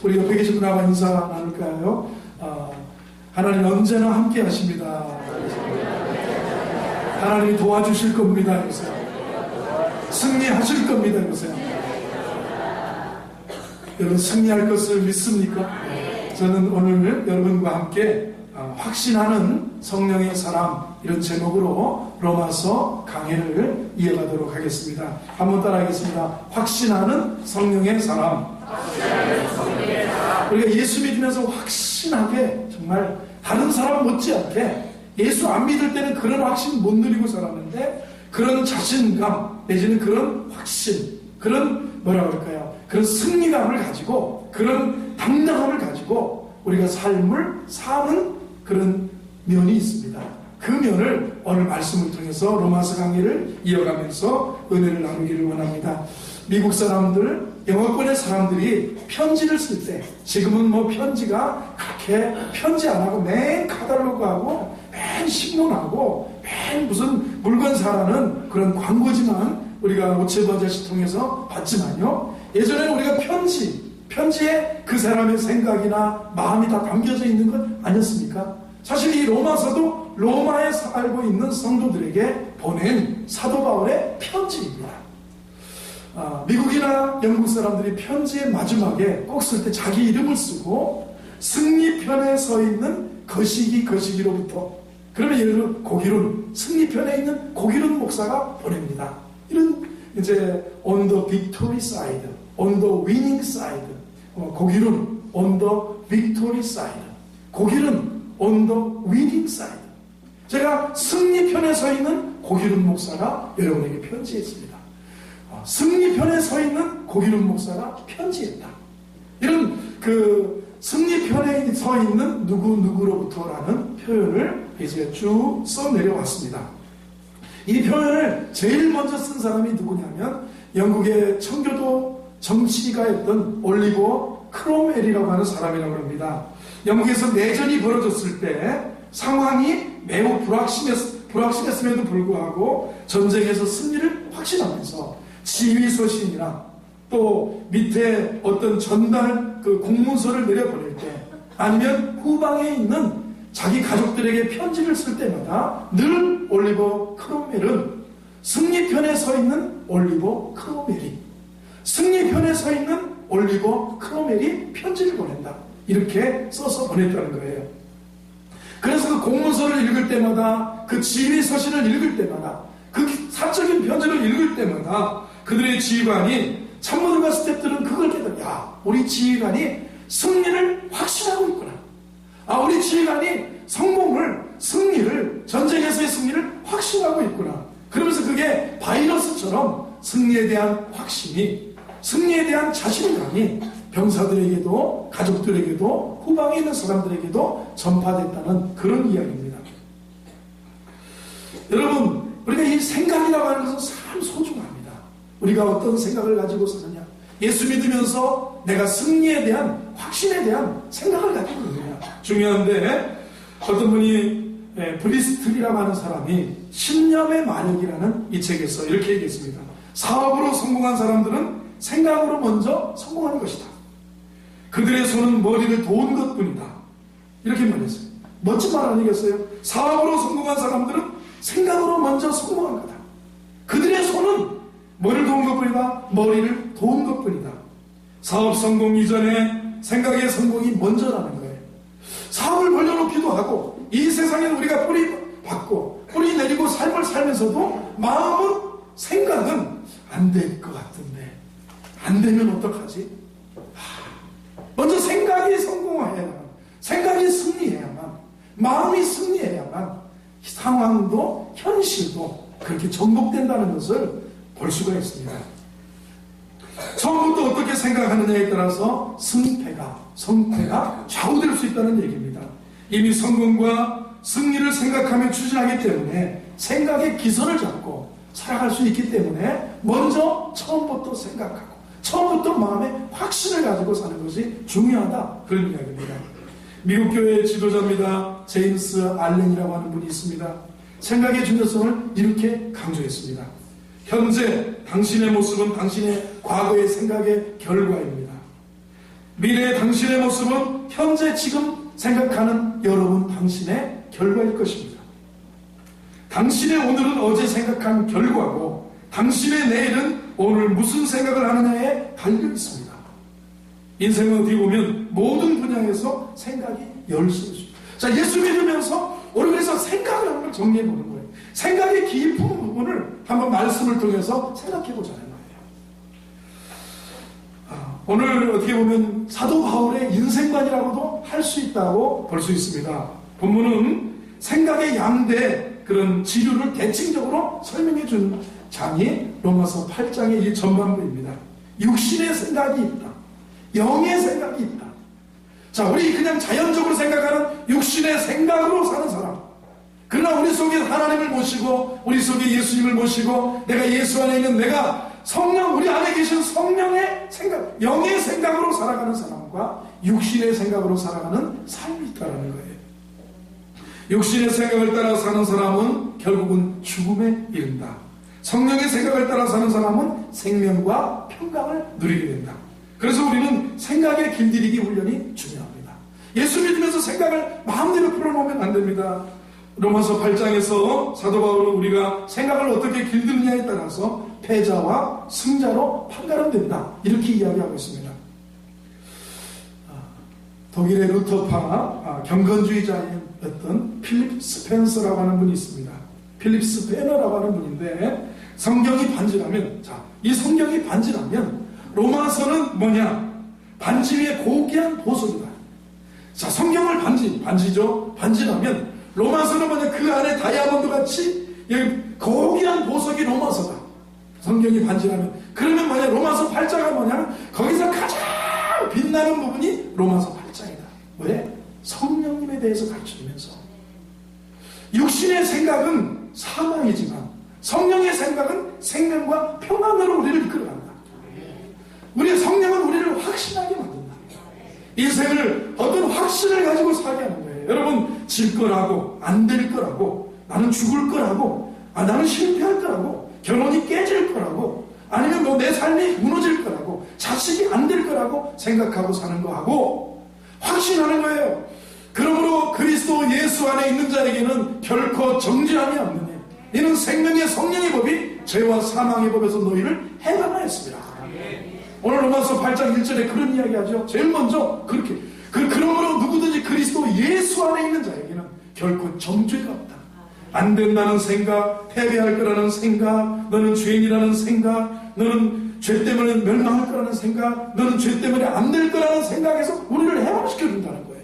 우리 옆에 계신 분하고 인사 나눌까요? 하나님 언제나 함께 하십니다. 하나님이 도와주실 겁니다. 이러세요. 승리하실 겁니다. 이러세요. 여러분 승리할 것을 믿습니까? 저는 오늘 여러분과 함께 확신하는 성령의 사람 이런 제목으로 로마서 강해를 이어가도록 하겠습니다. 한번 따라하겠습니다. 확신하는 성령의 사람. 우리가 예수 믿으면서 확신하게 정말 다른 사람 못지않게 예수 안 믿을 때는 그런 확신 못 누리고 살았는데 그런 자신감 내지는 그런 확신 그런 뭐라 그럴까요? 그런 승리감을 가지고 그런 당당함을 가지고 우리가 삶을 사는 그런 면이 있습니다. 그 면을 오늘 말씀을 통해서 로마서 강의를 이어가면서 은혜를 나누기를 원합니다. 미국 사람들, 영어권의 사람들이 편지를 쓸 때 지금은 뭐 편지가 그렇게 편지 안 하고 맨 카탈로그하고 맨 신문하고 맨 무슨 물건 사라는 그런 광고지만 우리가 오체버저시 통해서 봤지만요. 예전에는 우리가 편지에 그 사람의 생각이나 마음이 다 담겨져 있는 것 아니었습니까? 사실 이 로마서도 로마에 살고 있는 성도들에게 보낸 사도 바울의 편지입니다. 미국이나 영국 사람들이 편지의 마지막에 꼭 쓸 때 자기 이름을 쓰고 승리편에 서 있는 거시기로부터 그러면 예를 들어 고기룬 승리편에 있는 고기룬 목사가 보냅니다. 이런 이제 on the victory side, on the winning side, 고기룬 on the victory side, 고기룬 on the winning side. 제가 승리편에 서 있는 고기룬 목사가 여러분에게 편지했습니다. 승리편에 서 있는 고기룬 목사가 편지했다. 이런 그 승리편에 서 있는 누구로부터라는 표현을 이제 쭉 써내려왔습니다. 이 표현을 제일 먼저 쓴 사람이 누구냐면 영국의 청교도 정치가였던 올리버 크롬웰이라고 하는 사람이라고 합니다. 영국에서 내전이 벌어졌을 때 상황이 매우 불확실했음에도 불구하고 전쟁에서 승리를 확신하면서 지휘소신이나 또 밑에 어떤 전달 그 공문서를 내려보낼 때 아니면 후방에 있는 자기 가족들에게 편지를 쓸 때마다 늘 올리버 크롬웰은 승리편에 서 있는 올리버 크롬웰이 승리편에 서 있는 올리버 크롬웰이 편지를 보낸다. 이렇게 써서 보냈다는 거예요. 그래서 그 공문서를 읽을 때마다 그 지휘서신을 읽을 때마다 그 사적인 편지를 읽을 때마다 그들의 지휘관이 참모들과 스태프들은 그걸 깨달아. 야, 우리 지휘관이 승리를 확신하고 있구나. 우리 지휘관이 승리를 전쟁에서의 승리를 확신하고 있구나. 그러면서 그게 바이러스처럼 승리에 대한 확신이 승리에 대한 자신감이 병사들에게도 가족들에게도 후방에 있는 사람들에게도 전파됐다는 그런 이야기입니다. 여러분 우리가 이 생각이라고 하는 것은 참 소중합니다. 우리가 어떤 생각을 가지고 사느냐. 예수 믿으면서 내가 승리에 대한 확신에 대한 생각을 가지고 있느냐. 중요한데 어떤 분이 브리스틀이라고 하는 사람이 신념의 마력이라는 이 책에서 이렇게 얘기했습니다. 사업으로 성공한 사람들은 생각으로 먼저 성공하는 것이다. 그들의 손은 머리를 도운 것뿐이다. 이렇게 말했어요. 멋진 말 아니겠어요? 사업으로 성공한 사람들은 생각으로 먼저 성공한 거다. 그들의 손은 머리를 도운 것뿐이다. 머리를 도운 것뿐이다. 사업 성공 이전에 생각의 성공이 먼저라는 거예요. 사업을 벌려놓기도 하고 이 세상에 우리가 뿌리 받고 뿌리 내리고 삶을 살면서도 마음은 생각은 안 될 것 같은데 안 되면 어떡하지? 먼저 생각이 성공해야만 생각이 승리해야만 마음이 승리해야만 상황도 현실도 그렇게 정복된다는 것을 볼 수가 있습니다. 처음부터 어떻게 생각하느냐에 따라서 성패가 좌우될 수 있다는 얘기입니다. 이미 성공과 승리를 생각하며 추진하기 때문에 생각의 기선을 잡고 살아갈 수 있기 때문에 먼저 처음부터 생각하고 처음부터 마음에 확신을 가지고 사는 것이 중요하다. 그런 이야기입니다. 미국 교회의 지도자입니다. 제임스 알렌이라고 하는 분이 있습니다. 생각의 중요성을 이렇게 강조했습니다. 현재 당신의 모습은 당신의 과거의 생각의 결과입니다. 미래의 당신의 모습은 현재 지금 생각하는 여러분 당신의 결과일 것입니다. 당신의 오늘은 어제 생각한 결과고 당신의 내일은 오늘 무슨 생각을 하느냐에 달려 있습니다. 인생은 어떻게 보면 모든 분야에서 생각이 열심입니다. 자, 예수 믿으면서 우리 그래서 생각을 한번 정리해 보는 거예요. 생각의 깊은 부분을 한번 말씀을 통해서 생각해 보자는 거예요. 오늘 어떻게 보면 사도 바울의 인생관이라고도 할 수 있다고 볼 수 있습니다. 본문은 생각의 양대 그런 지류를 대칭적으로 설명해 준 장이 로마서 8장의 이 전반부입니다. 육신의 생각이 있다. 영의 생각이 있다. 자, 우리 그냥 자연적으로 생각하는 육신의 생각으로 사는 사람. 그러나 우리 속에 하나님을 모시고 우리 속에 예수님을 모시고 내가 예수 안에 있는 내가 성령, 우리 안에 계신 성령의 생각, 영의 생각으로 살아가는 사람과 육신의 생각으로 살아가는 삶이 있다는 거예요. 육신의 생각을 따라 사는 사람은 결국은 죽음에 이른다. 성령의 생각을 따라 사는 사람은 생명과 평강을 누리게 된다. 그래서 우리는 생각의 길들이기 훈련이 중요합니다. 예수 믿으면서 생각을 마음대로 풀어놓으면 안 됩니다. 로마서 8장에서 사도 바울은 우리가 생각을 어떻게 길들느냐에 따라서 패자와 승자로 판가름된다. 이렇게 이야기하고 있습니다. 독일의 루터파 경건주의자였던 필립 스펜서라고 하는 분이 있습니다. 필립 스페너라고 하는 분인데 성경이 반지라면, 자, 이 성경이 반지라면 로마서는 뭐냐? 반지 위에 고귀한 보석이다. 자, 성경을 반지죠. 반지라면 로마서는 뭐냐? 그 안에 다이아몬드 같이 고귀한 보석이 로마서다. 성경이 반지라면. 그러면 뭐냐? 로마서 8장은 뭐냐면 거기서 가장 빛나는 부분이 로마서 8장이다. 왜? 성령님에 대해서 가르쳐주면서 육신의 생각은 사망이지만 성령의 생각은 생명과 평안으로 우리를 이끌어간다. 우리의 성령은 우리를 확신하게 만든다. 인생을 어떤 확신을 가지고 살게 하는 거예요. 여러분, 질 거라고, 안 될 거라고, 나는 죽을 거라고, 나는 실패할 거라고, 결혼이 깨질 거라고, 아니면 뭐 내 삶이 무너질 거라고, 자식이 안 될 거라고 생각하고 사는 거하고 확신하는 거예요. 그러므로 그리스도 예수 안에 있는 자에게는 결코 정죄함이 없느니 이는 생명의 성령의 법이 죄와 사망의 법에서 너희를 해방하였습니다. 오늘 로마서 8장 1절에 그런 이야기 하죠. 제일 먼저 그렇게 그러므로 누구든지 그리스도 예수 안에 있는 자에게는 결코 정죄가 없다. 안 된다는 생각, 패배할 거라는 생각, 너는 죄인이라는 생각, 너는 죄 때문에 멸망할 거라는 생각, 너는 죄 때문에 안 될 거라는 생각에서 우리를 해방시켜준다는 거예요.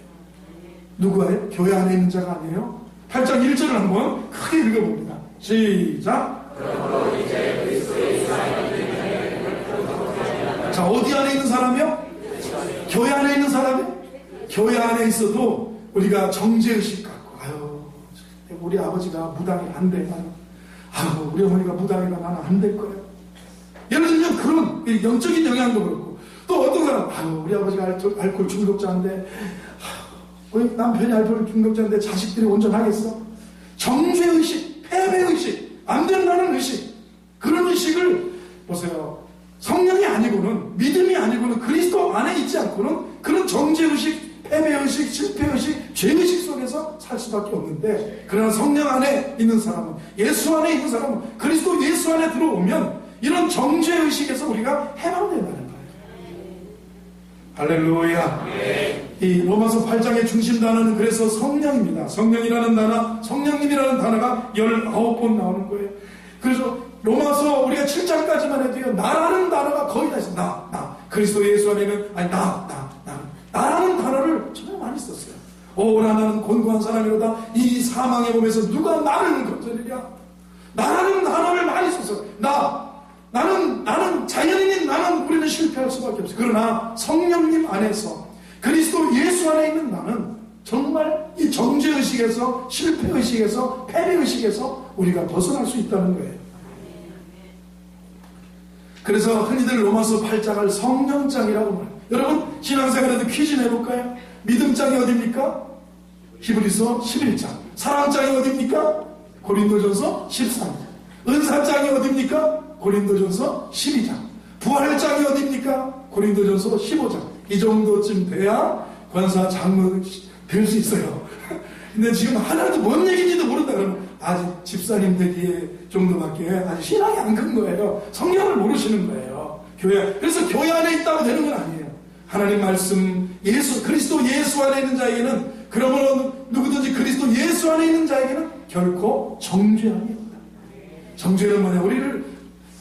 누구예요? 교회 안에 있는 자가 아니에요? 8장 1절을 한번 크게 읽어봅니다. 시작. 그러므로 이제 그리스도의 자, 어디 안에 있는 사람이요? 교회 안에 있는 사람이요? 교회 안에 있어도 우리가 정죄의식 갖고, 아유, 우리 아버지가 무당이 안 돼. 아유, 우리 어머니가 무당이라 나는 안 될 거야. 예를 들면 그런 영적인 영향도 그렇고, 또 어떤 사람, 아유, 우리 아버지가 알코올 중독자인데, 우리 남편이 알코올 중독자인데 자식들이 온전하겠어? 정죄의식, 패배의식, 안 된다는 의식, 그런 의식을 보세요. 성령이 아니고는, 믿음이 아니고는, 그리스도 안에 있지 않고는 그런 정죄의식, 패배의식, 실패의식, 죄의식 속에서 살 수밖에 없는데, 그러나 성령 안에 있는 사람은, 예수 안에 있는 사람은, 그리스도 예수 안에 들어오면 이런 정죄의식에서 우리가 해방된다는 거예요. 할렐루야. 이 로마서 8장의 중심 단어는 그래서 성령입니다. 성령이라는 단어, 성령님이라는 단어가 19번 나오는 거예요. 그래서 로마서 우리가 7장까지만 해도요, 나라는 단어가 거의 다 있어요. 나. 그리스도 예수 안에는, 나라는 단어를 정말 많이 썼어요. 오라 나는 곤고한 사람이로다. 이 사망의 몸에서 누가 나를 건져내랴. 나라는 단어를 많이 썼어요. 나는 자연인인 나는 우리는 실패할 수밖에 없어요. 그러나 성령님 안에서 그리스도 예수 안에 있는 나는 정말 이 정죄의식에서, 실패의식에서, 패배의식에서 우리가 벗어날 수 있다는 거예요. 그래서 흔히들 로마서 8장을 성령장이라고 말해요. 여러분, 신앙생활에도 퀴즈 내볼까요? 믿음장이 어딥니까? 히브리서 11장. 사랑장이 어딥니까? 고린도전서 13장. 은사장이 어딥니까? 고린도전서 12장. 부활장이 어딥니까? 고린도전서 15장. 이 정도쯤 돼야 권사 장로 될 수 있어요. 근데 지금 하나도 뭔 얘기인지도 모른다 그러면 아직 집사님 되기 정도밖에 아직 신앙이 안 큰 거예요. 성경을 모르시는 거예요. 교회. 그래서 교회 안에 있다고 되는 건 아니에요. 하나님 말씀, 그리스도 예수 안에 있는 자에게는, 그러므로 누구든지 그리스도 예수 안에 있는 자에게는 결코 정죄함이 없다. 정죄는 뭐냐? 우리를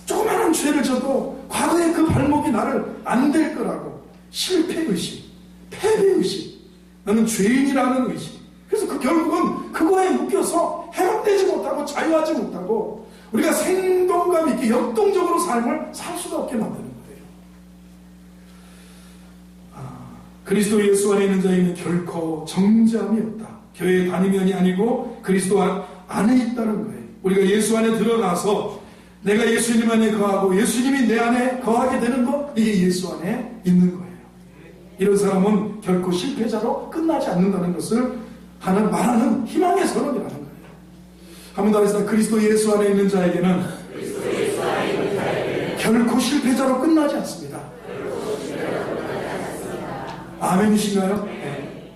조그마한 죄를 져도 과거에 그 발목이 나를 안 될 거라고 실패의식, 패배의식, 나는 죄인이라는 의식. 그래서 결국은 그거에 묶여서 해방되지 못하고 자유하지 못하고 우리가 생동감 있게 역동적으로 삶을 살 수가 없게 만드는 거예요. 그리스도 예수 안에 있는 자에게는 결코 정죄함이 없다. 교회에 다니면이 아니고 그리스도 안에 있다는 거예요. 우리가 예수 안에 들어가서 내가 예수님 안에 거하고 예수님이 내 안에 거하게 되는 것, 이게 예수 안에 있는 거예요. 이런 사람은 결코 실패자로 끝나지 않는다는 것을 말하는 희망의 선언이라는 거예요. 한 번 더 하겠습니다. 그리스도 예수 안에 있는 자에게는 결코 실패자로 끝나지 않습니다. 아멘이신가요? 네.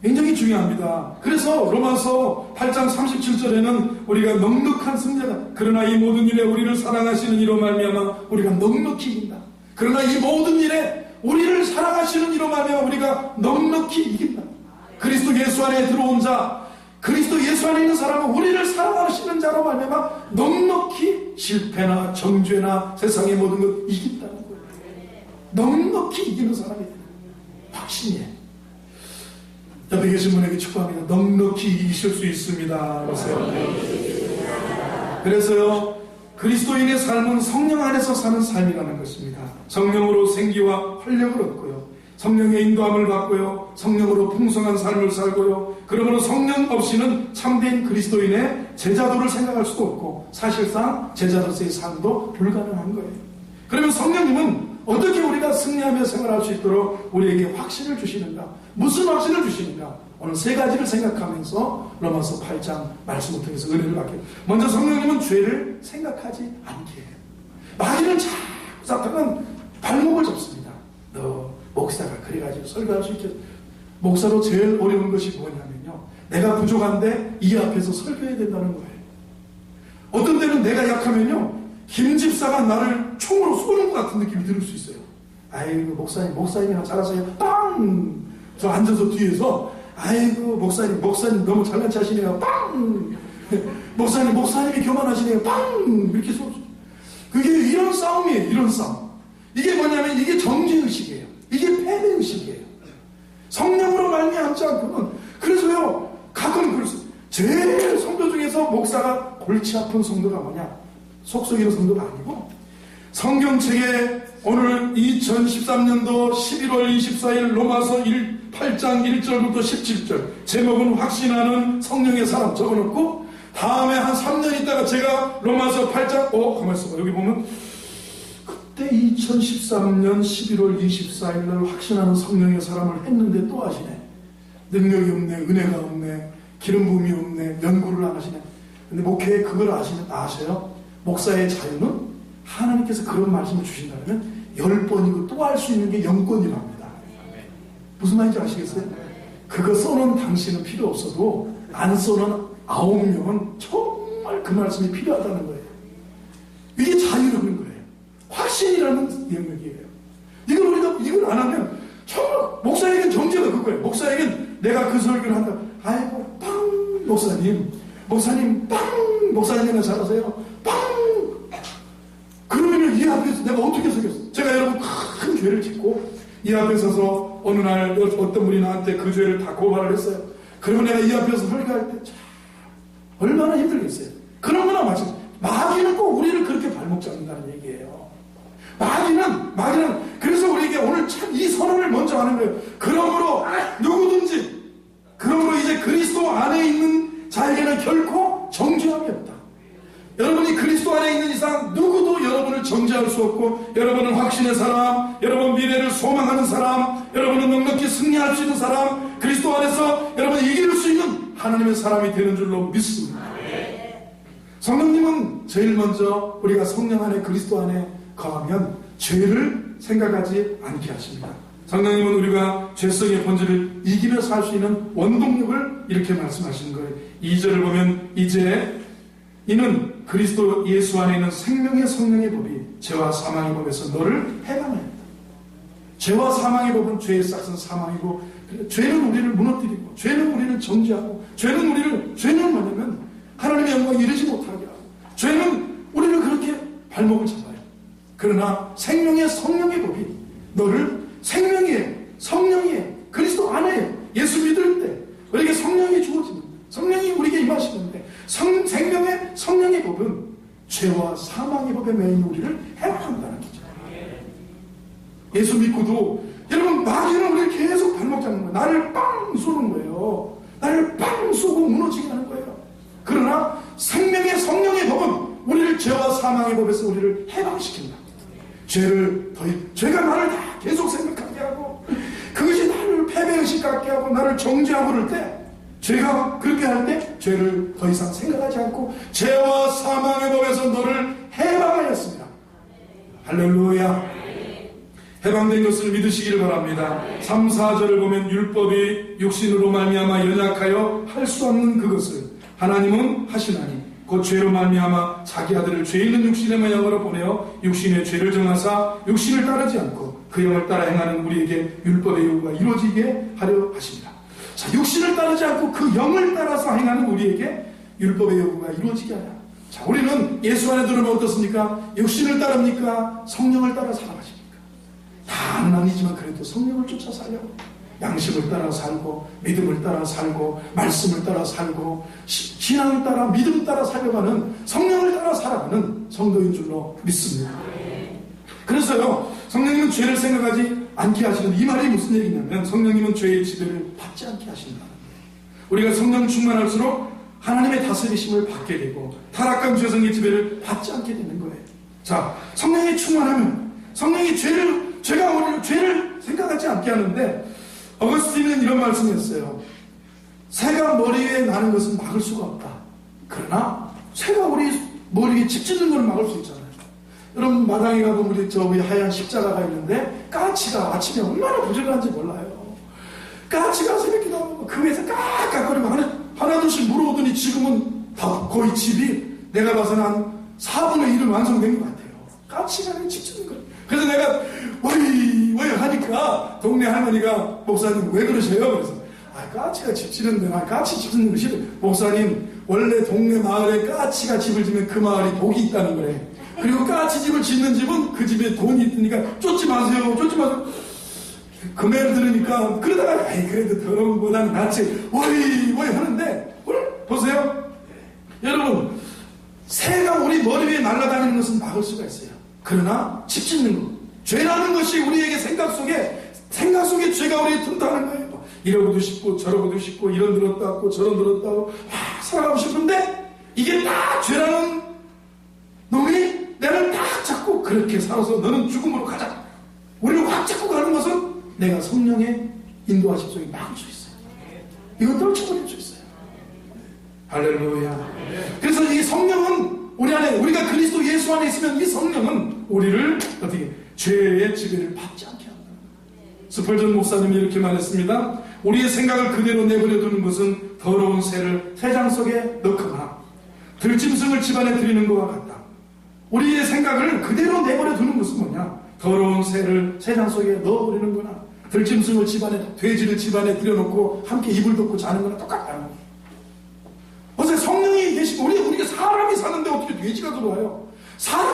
굉장히 중요합니다. 그래서 로마서 8장 37절에는 우리가 넉넉한 승자다. 그러나 이 모든 일에 우리를 사랑하시는 이로 말미암아 우리가 넉넉히 이긴다. 그러나 이 모든 일에 우리를 사랑하시는 이로 말미암아 우리가 넉넉히 이긴다. 그리스도 예수 안에 들어온 자, 그리스도 예수 안에 있는 사람은 우리를 사랑하시는 자로 말미암아 넉넉히 실패나 정죄나 세상의 모든 걸 이긴다는 거예요. 넉넉히 이기는 사람이 되는 거예요. 확신이에요. 옆에 계신 분에게 축복합니다. 넉넉히 이기실 수 있습니다. 그래서요, 그리스도인의 삶은 성령 안에서 사는 삶이라는 것입니다. 성령으로 생기와 활력을 얻고요, 성령의 인도함을 받고요, 성령으로 풍성한 삶을 살고요. 그러므로 성령 없이는 참된 그리스도인의 제자도를 생각할 수도 없고 사실상 제자로서의 삶도 불가능한 거예요. 그러면 성령님은 어떻게 우리가 승리하며 생활할 수 있도록 우리에게 확신을 주시는가? 무슨 확신을 주시는가? 오늘 세 가지를 생각하면서 로마서 8장 말씀을 통해서 은혜를 받게. 먼저 성령님은 죄를 생각하지 않게 해요. 마귀는 자꾸 사탄은 발목을 잡습니다. 너 목사가 그래가지고 설교할 수 있겠어. 목사로 제일 어려운 것이 뭐냐면요, 내가 부족한데 이 앞에서 설교해야 된다는 거예요. 어떤 때는 내가 약하면요, 김집사가 나를 총으로 쏘는 것 같은 느낌이 들 수 있어요. 아이고 목사님이랑 잘하세요. 빵! 저 앉아서 뒤에서 아이고 목사님 너무 잘난 체하시네요. 빵! 목사님이 교만하시네요. 빵! 이렇게 쏘죠. 그게 이런 싸움이에요. 이런 싸움. 이게 뭐냐면 이게 정죄의식이에요. 이게 패배의식이에요. 성령으로 말미암지 않고는. 그래서요, 가끔 그랬어요. 제일 성도 중에서 목사가 골치 아픈 성도가 뭐냐? 속썩이는 성도가 아니고, 성경책에 오늘 2013년도 11월 24일 로마서 8장 1절부터 17절 제목은 확신하는 성령의 사람 적어놓고, 다음에 한 3년 있다가 제가 로마서 8장 가만히 있어봐. 여기 보면 그때 2013년 11월 24일 날 확신하는 성령의 사람을 했는데 또 하시네. 능력이 없네, 은혜가 없네, 기름 부음이 없네, 연구를 안 하시네. 근데 목회에 그걸 아셔요? 목사의 자유는 하나님께서 그런 말씀을 주신다면 10번이고 또 할 수 있는 게 0권이랍니다. 무슨 말인지 아시겠어요? 그거 써놓은 당신은 필요 없어도 안 써놓은 9명은 정말 그 말씀이 필요하다는 거예요. 이게 자유라는 거예요. 확신이라는 영역이에요. 이걸 안 하면 정말 목사에겐 정죄가 그거예요. 목사에겐 내가 그 설교를 한다. 아이고 빵 목사님 빵 목사님이나 잘하세요. 빵! 그러면 이 앞에서 내가 어떻게 서겠어? 제가 여러분 큰 죄를 짓고 이 앞에 서서 어느 날 어떤 분이 나한테 그 죄를 다 고발을 했어요. 그러면 내가 이 앞에서 설교할 때 참 얼마나 힘들겠어요. 그런 거나 마찬가지. 마귀는 꼭 우리를 그렇게 발목 잡는다는 얘기예요. 마귀는 그래서 우리에게 오늘 참 이 선언을 먼저 하는 거예요. 그러므로 이제 그리스도 안에 있는 자에게는 결코 정죄함이 없다. 여러분이 그리스도 안에 있는 이상 누구도 여러분을 정죄할 수 없고, 여러분은 확신의 사람, 여러분 미래를 소망하는 사람, 여러분은 넉넉히 승리할 수 있는 사람, 그리스도 안에서 여러분이 이길 수 있는 하나님의 사람이 되는 줄로 믿습니다. 성령님은 제일 먼저 우리가 성령 안에 그리스도 안에 거하면 죄를 생각하지 않게 하십니다. 성령님은 우리가 죄성의 본질을 이기며 살 수 있는 원동력을 이렇게 말씀하시는 거예요. 2절을 보면 이제 이는 그리스도 예수 안에 있는 생명의 성령의 법이 죄와 사망의 법에서 너를 해방하였다. 죄와 사망의 법은 죄의 싹은 사망이고, 죄는 우리를 무너뜨리고, 죄는 우리를 정죄하고, 죄는 뭐냐면 하나님의 영광에 이르지 못하게 하고, 죄는 우리를 그렇게 발목을 잡아요. 그러나 생명의 성령의 법이 너를 성령이에요. 그리스도 안에요. 예수 믿을 때 우리에게 성령이 주어지는, 성령이 우리에게 임하시는데, 생명의 성령의 법은 죄와 사망의 법에 매인 우리를 해방한다는 거죠. 예수 믿고도 여러분, 마귀는 우리를 계속 발목 잡는 거예요. 나를 빵 쏘는 거예요. 나를 빵 쏘고 무너지게 하는 거예요. 그러나 생명의 성령의 법은 우리를 죄와 사망의 법에서 우리를 해방시킨다. 죄가 나를 다 계속 생각하게 하고, 그것이 나를 패배의식 갖게 하고 나를 정죄하고 그럴 때, 죄가 그렇게 할 때 죄를 더 이상 생각하지 않고 죄와 사망의 법에서 너를 해방하였습니다. 할렐루야. 해방된 것을 믿으시기를 바랍니다. 3, 4절을 보면 율법이 육신으로 말미암아 연약하여 할 수 없는 그것을 하나님은 하시나니 곧 죄로 말미암아 자기 아들을 죄 있는 육신의 모양으로 보내어 육신의 죄를 정하사 육신을 따르지 않고 그 영을 따라 행하는 우리에게 율법의 요구가 이루어지게 하려 하십니다. 자, 육신을 따르지 않고 그 영을 따라서 행하는 우리에게 율법의 요구가 이루어지게 하라. 자, 우리는 예수 안에 들어오면 어떻습니까? 육신을 따릅니까? 성령을 따라 살아가십니까? 다는 아니지만 그래도 성령을 쫓아 살려고, 양심을 따라 살고, 믿음을 따라 살고, 말씀을 따라 살고, 신앙을 따라, 믿음을 따라 살려가는, 성령을 따라 살아가는 성도인 줄로 믿습니다. 그래서요, 성령님은 죄를 생각하지 않게 하시는, 이 말이 무슨 얘기냐면 성령님은 죄의 지배를 받지 않게 하신다는 거예요. 우리가 성령 충만할수록 하나님의 다스리심을 받게 되고 타락한 죄성의 지배를 받지 않게 되는 거예요. 자, 성령이 충만하면 성령이 죄가 우리를 죄를 생각하지 않게 하는데, 어거스틴은 이런 말씀했어요. 새가 머리 위에 나는 것은 막을 수가 없다. 그러나 새가 우리 머리 위에 집 짓는 걸 막을 수 있잖아요. 여러분, 마당에 가보면 우리 하얀 십자가가 있는데 까치가 아침에 얼마나 부지런한지 몰라요. 까치가 새벽에 나오면 그 위에서 깍깍거리고 하나둘씩 물어오더니 지금은 다 거의 집이 내가 봐서는 한 4분의 1은 완성된 것 같아요. 까치가 집 짓는 거예요. 그래서 내가 워이 하니까 동네 할머니가, 목사님 왜 그러세요? 그래서 까치가 집 짓는데, 까치 집 짓는 것이, 목사님 원래 동네 마을에 까치가 집을 지면 그 마을이 복이 있다는 거래. 그리고 까치 집을 짓는 집은 그 집에 돈이 있으니까 쫓지 마세요. 그 말을 들으니까 그러다가 그래도 더러운 것보다는 낫지 워이 하는데, 오늘 보세요. 여러분, 새가 우리 머리 위에 날아다니는 것은 막을 수가 있어요. 그러나 집 짓는 것, 죄라는 것이 우리에게 생각 속에 죄가 우리에 튼다는 거예요. 이러고도 싶고 저러고도 싶고, 이런 들었다 하고 저런 들었다 하고 살아가고 싶은데, 이게 다 죄라는 놈이 나를 딱 잡고 그렇게 살아서 너는 죽음으로 가자, 우리를 확 잡고 가는 것은 내가 성령의 인도하심 속에 막을 수 있어요. 이거 떨쳐버릴 수 있어요. 할렐루야. 그래서 이 성령은 우리 안에, 우리가 그리스도 예수 안에 있으면 이 성령은 우리를 어떻게 죄의 지배를 받지 않게 한다. 스펄전 목사님이 이렇게 말했습니다. 우리의 생각을 그대로 내버려 두는 것은 더러운 새를 새장 속에 넣거나 들짐승을 집안에 들이는 것과 같다. 우리의 생각을 그대로 내버려 두는 것은 뭐냐? 더러운 새를 새장 속에 넣어버리는 거나 들짐승을 집안에, 돼지를 집안에 들여놓고 함께 이불 덮고 자는 거나 똑같다는 거예요. 어제 성령이 계시고, 우리가 사람이 사는데 어떻게 돼지가 들어와요?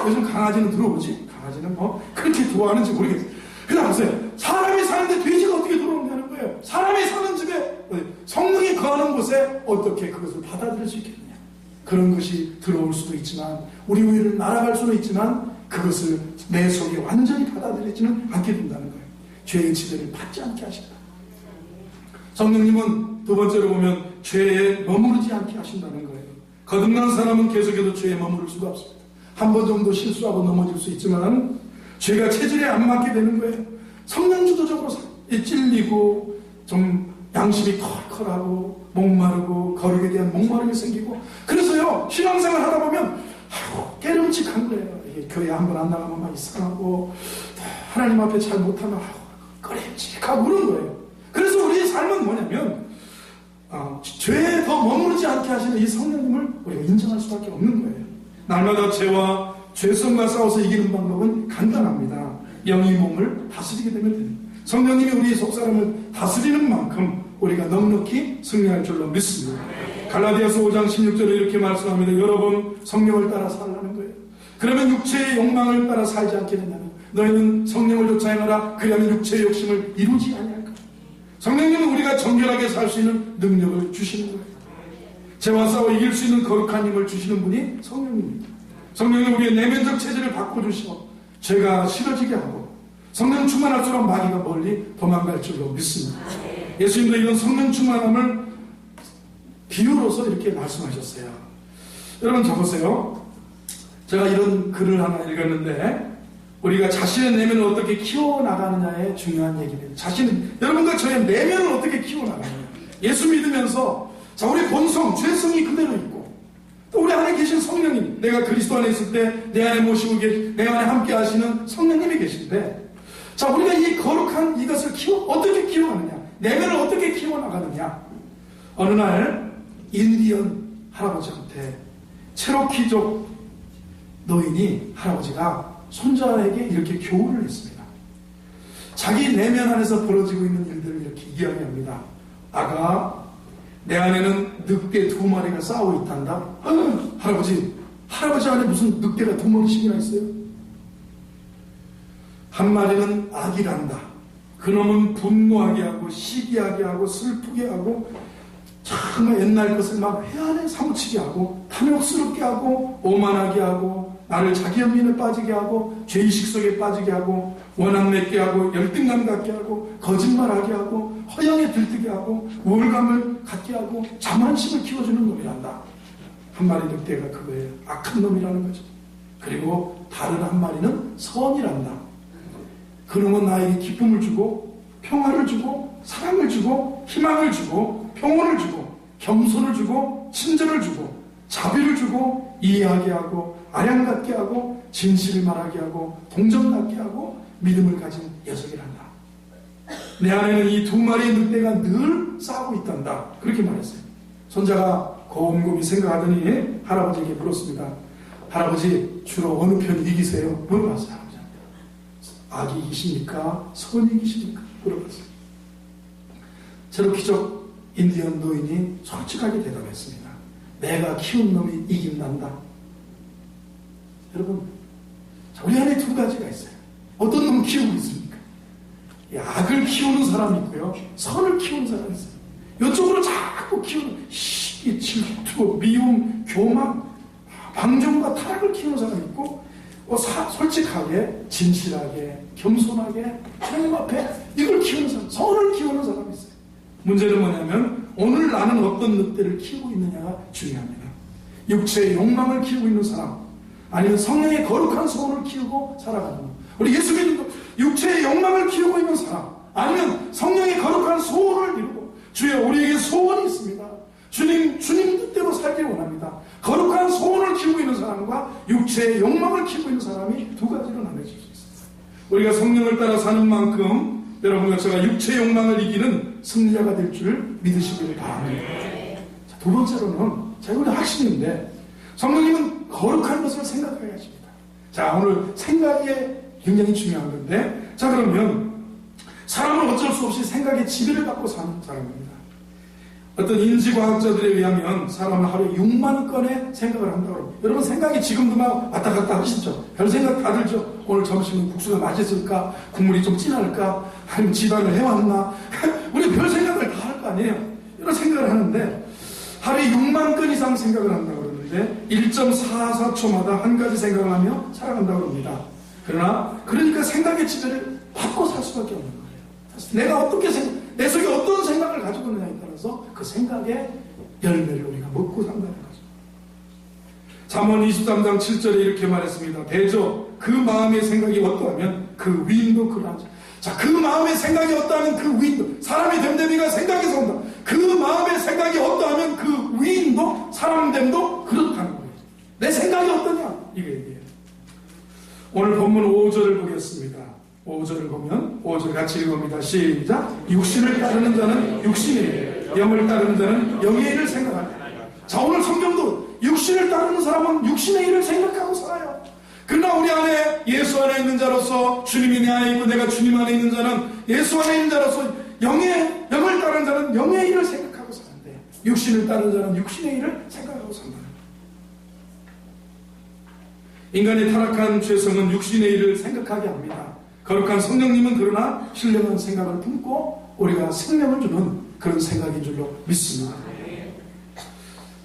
요즘 강아지는 들어오지? 강아지는 그렇게 좋아하는지 모르겠어요. 그냥 보세요. 사람이 사는데 돼지가 어떻게 들어오냐는 거예요. 사람이 사는 집에 성령이 거하는 곳에 어떻게 그것을 받아들일 수 있겠느냐. 그런 것이 들어올 수도 있지만, 우리 위를 날아갈 수는 있지만, 그것을 내 속에 완전히 받아들이지는 않게 된다는 거예요. 죄의 지배를 받지 않게 하신다. 성령님은 두 번째로 보면 죄에 머무르지 않게 하신다는 거예요. 거듭난 사람은 계속해서 죄에 머무를 수가 없습니다. 한 번 정도 실수하고 넘어질 수 있지만 죄가 체질에 안 맞게 되는 거예요. 성령 주도적으로 찔리고 좀 양심이 컬컬하고 목마르고 거룩에 대한 목마름이 생기고, 그래서요, 신앙생활 하다 보면 깨름직한 거예요. 이게 교회 한 번 안 나가면 막 이상하고, 하나님 앞에 잘 못하면 끄림직하고 그런 거예요. 그래서 우리의 삶은 뭐냐면 죄에 더 머무르지 않게 하시는 이 성령님을 우리가 인정할 수밖에 없는 거예요. 날마다 죄와 죄성과 싸워서 이기는 방법은 간단합니다. 영이 몸을 다스리게 되면 됩니다. 성령님이 우리의 속사람을 다스리는 만큼 우리가 넉넉히 승리할 줄로 믿습니다. 갈라디아서 5장 16절에 이렇게 말씀합니다. 여러분 성령을 따라 살라는 거예요. 그러면 육체의 욕망을 따라 살지 않게 된다면 너희는 성령을 쫓아 행하라. 그리하면 육체의 욕심을 이루지 아니할까. 성령님은 우리가 정결하게 살 수 있는 능력을 주시는 거예요. 죄와 싸워 이길 수 있는 거룩한 힘을 주시는 분이 성령입니다. 성령은 우리의 내면적 체질을 바꿔주시고 죄가 싫어지게 하고 성령 충만할수록 마귀가 멀리 도망갈 줄로 믿습니다. 예수님도 이런 성령 충만함을 비유로서 이렇게 말씀하셨어요. 여러분 적으세요. 제가 이런 글을 하나 읽었는데 우리가 자신의 내면을 어떻게 키워나가느냐에 중요한 얘기입니다. 여러분과 저의 내면을 어떻게 키워나가느냐. 예수 믿으면서 자, 우리 본성, 죄성이 그대로 있고 또 우리 안에 계신 성령님, 내가 그리스도 안에 있을 때 내 안에 모시고 내 안에 함께 하시는 성령님이 계신데 자, 우리가 이 거룩한 이것을 어떻게 키워가느냐, 내면을 어떻게 키워나가느냐. 어느 날 인디언 할아버지한테 체로키족 노인이 할아버지가 손자에게 이렇게 교훈을 했습니다. 자기 내면 안에서 벌어지고 있는 일들을 이렇게 이야기합니다. 아가, 내 안에는 늑대 2마리가 싸우고 있단다. 할아버지 안에 무슨 늑대가 2마리씩이나 있어요? 한 마리는 악이란다. 그놈은 분노하게 하고 시기하게 하고 슬프게 하고 정말 옛날 것을 막 해안에 사무치게 하고 탐욕스럽게 하고 오만하게 하고 나를 자기 연민에 빠지게 하고 죄의식 속에 빠지게 하고 원한 맺게 하고 열등감 갖게 하고 거짓말하게 하고 허영에 들뜨게 하고 우월감을 갖게 하고 자만심을 키워주는 놈이란다. 한 마리 늑대가 그거예요. 악한 놈이라는 거죠. 그리고 다른 한 마리는 선이란다. 그놈은 나에게 기쁨을 주고 평화를 주고 사랑을 주고 희망을 주고 평온을 주고 겸손을 주고 친절을 주고 자비를 주고 이해하게 하고 아량 갖게 하고 진실을 말하게 하고 동정 갖게 하고 믿음을 가진 녀석이란다. 내 안에는 이 2마리의 늑대가 늘 싸우고 있단다. 그렇게 말했어요. 손자가 곰곰이 생각하더니 할아버지에게 물었습니다. 할아버지, 주로 어느 편 이기세요? 물어봤어요. 악이 이기십니까? 선이 이기십니까? 물어봤어요. 체로키족 인디언 노인이 솔직하게 대답했습니다. 내가 키운 놈이 이긴단다. 여러분, 우리 안에 2가지가 있어요. 어떤 놈을 키우고 있습니까? 악을 키우는 사람이 있고요, 선을 키우는 사람이 있어요. 이쪽으로 자꾸 키우는 시기, 질투, 미움, 교만, 방종과 타락을 키우는 사람이 있고 솔직하게, 진실하게, 겸손하게 하나님 앞에 이걸 키우는 사람, 선을 키우는 사람이 있어요. 문제는 뭐냐면 오늘 나는 어떤 늑대를 키우고 있느냐가 중요합니다. 육체의 욕망을 키우고 있는 사람, 아니면 성령의 거룩한 소원을 키우고 살아가는 것. 우리 예수 믿는 육체의 욕망을 키우고 있는 사람, 아니면 성령의 거룩한 소원을 이루고 주여 우리에게 소원이 있습니다. 주님 뜻대로 살길 원합니다. 거룩한 소원을 키우고 있는 사람과 육체의 욕망을 키우고 있는 사람이 2가지로 나눠질 수 있습니다. 우리가 성령을 따라 사는 만큼 여러분과 제가 육체의 욕망을 이기는 승리자가 될 줄 믿으시기를 바랍니다. 자, 2번째로는 제가 오늘 핵심인데 성령님은 거룩한 것을 생각하게 하십니다. 자, 오늘 생각이 굉장히 중요한 건데, 자, 그러면 사람은 어쩔 수 없이 생각에 지배를 받고 사는 사람입니다. 어떤 인지과학자들에 의하면 사람은 하루에 6만 건의 생각을 한다고 합니다. 여러분 생각이 지금도 막 왔다 갔다 하시죠? 별 생각 다 들죠? 오늘 점심은 국수가 맛있을까? 국물이 좀 진할까? 아니면 집안을 해왔나? 우리 별 생각을 다 할 거 아니에요? 이런 생각을 하는데 하루에 6만 건 이상 생각을 한다고 그러는데 1.44초마다 한 가지 생각을 하며 살아간다고 합니다. 그러니까 생각의 지배를 받고 살 수밖에 없는 거예요. 내가 어떻게 내 속에 어떤 생각을 가지고 있느냐에 따라서 그 생각의 열매를 우리가 먹고 산다는 거죠. 잠언 23장 7절에 이렇게 말했습니다. 대저 그 마음의 생각이 어떠하면 그 위인도 그러하지. 자, 그 마음의 생각이 어떠하면 그 위인도, 사람이 됨됨이가 생각에서 온다. 그 마음의 생각이 어떠하면 그 위인도 사람됨도 그렇다는 거예요. 내 생각이 어떠냐, 이거 얘기해요. 오늘 본문 5절을 보겠습니다. 5절을 보면 5절 같이 읽어봅니다. 시작. 육신을 따르는 자는 육신의 일, 영을 따르는 자는 영의 일을 생각한다. 자, 오늘 성경도 육신을 따르는 사람은 육신의 일을 생각하고 살아요. 그러나 우리 안에 예수 안에 있는 자로서, 주님이 내 안에 있고 내가 주님 안에 있는 자는, 예수 안에 있는 자로서 영을 따르는 자는 영의 일을 생각하고 사는데, 육신을 따르는 자는 육신의 일을 생각하고 산다는 거예요. 인간의 타락한 죄성은 육신의 일을 생각하게 합니다. 거룩한 성령님은 그러나 신령한 생각을 품고 우리가 생명을 주는 그런 생각인 줄로 믿습니다.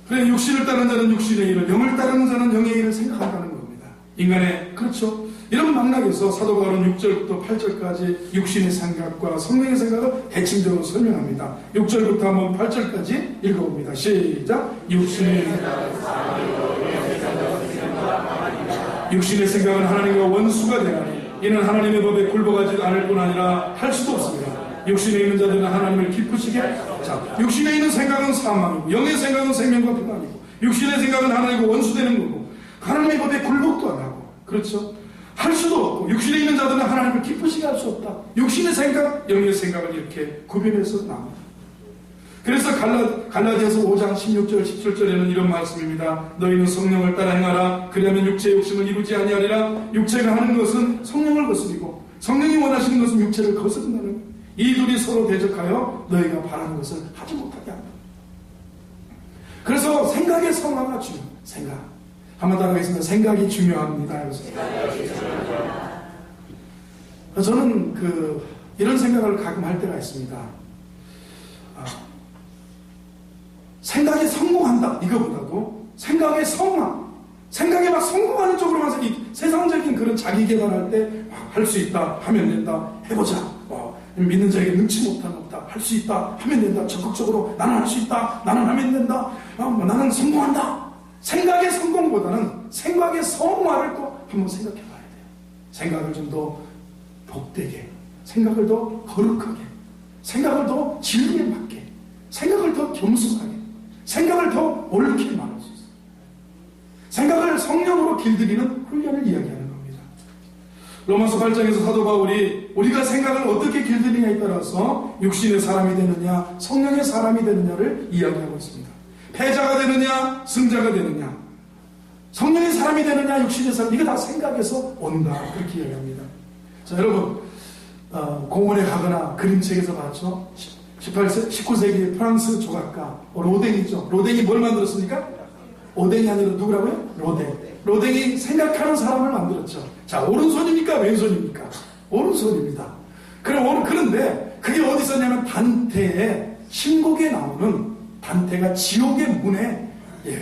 그래, 육신을 따르는 자는 육신의 일을, 영을 따르는 자는 영의 일을 생각한다는 겁니다. 인간의, 그렇죠, 이런 맥락에서 사도 바울은 6절부터 8절까지 육신의 생각과 성령의 생각을 대칭적으로 설명합니다. 6절부터 한번 8절까지 읽어봅니다. 시작. 육신의 생각은 하나님과 원수가 되나니 이는 하나님의 법에 굴복하지 않을 뿐 아니라 할 수도 없습니다. 육신에 있는 자들은 하나님을 기쁘시게, 자, 육신에 있는 생각은 사망이고 영의 생각은 생명과 평안이고, 육신의 생각은 하나님과 원수되는 거고, 하나님의 법에 굴복도 안 하고, 그렇죠, 할 수도 없고, 육신에 있는 자들은 하나님을 기쁘시게 할 수 없다. 육신의 생각, 영의 생각을 이렇게 구별해서 나옵니다. 그래서 갈라디아서 5장 16절 17절에는 이런 말씀입니다. 너희는 성령을 따라 행하라. 그리하면 육체의 욕심을 이루지 아니하리라. 육체가 하는 것은 성령을 거스리고 성령이 원하시는 것은 육체를 거스른다는 거예요. 이 둘이 서로 대적하여 너희가 바라는 것을 하지 못하게 한다. 그래서 생각의 성화가 중요해요. 생각. 한번 따라가겠습니다. 생각이 중요합니다. 저는 이런 생각을 가끔 할 때가 있습니다. 생각에 성공한다, 이거보다도 생각의 성화, 생각에 막 성공하는 쪽으로 가서 이 세상적인 그런 자기 개발할 때 할 수 있다, 하면 된다, 해보자, 믿는 자에게 능치 못한 없다, 할 수 있다, 하면 된다, 적극적으로 나는 할 수 있다, 나는 하면 된다, 나는 성공한다. 생각의 성공보다는 생각의 성화를 또 한번 생각해 봐야 돼요. 생각을 좀 더 복되게, 생각을 더 거룩하게, 생각을 더 진리에 맞게, 생각을 더 겸손하게, 생각을 더 옳게 말할 수 있어요. 생각을 성령으로 길들이는 훈련을 이야기하는 겁니다. 로마서 8장에서 사도 바울이 우리가 생각을 어떻게 길들이냐에 따라서 육신의 사람이 되느냐, 성령의 사람이 되느냐를 이야기하고 있습니다. 패자가 되느냐, 승자가 되느냐, 성령의 사람이 되느냐, 육신의 사람, 이거 다 생각에서 온다, 그렇게 이야기합니다. 자, 여러분, 공원에 가거나 그림책에서 봤죠? 19세기 프랑스 조각가 로댕이죠. 로댕이 뭘 만들었습니까? 오댕이 아니라 누구라고요? 로댕. 로댕이 생각하는 사람을 만들었죠. 자, 오른손입니까? 왼손입니까? 오른손입니다. 그런데 그게 어디 있었냐면 단테의 신곡에 나오는, 단테가 지옥의 문에,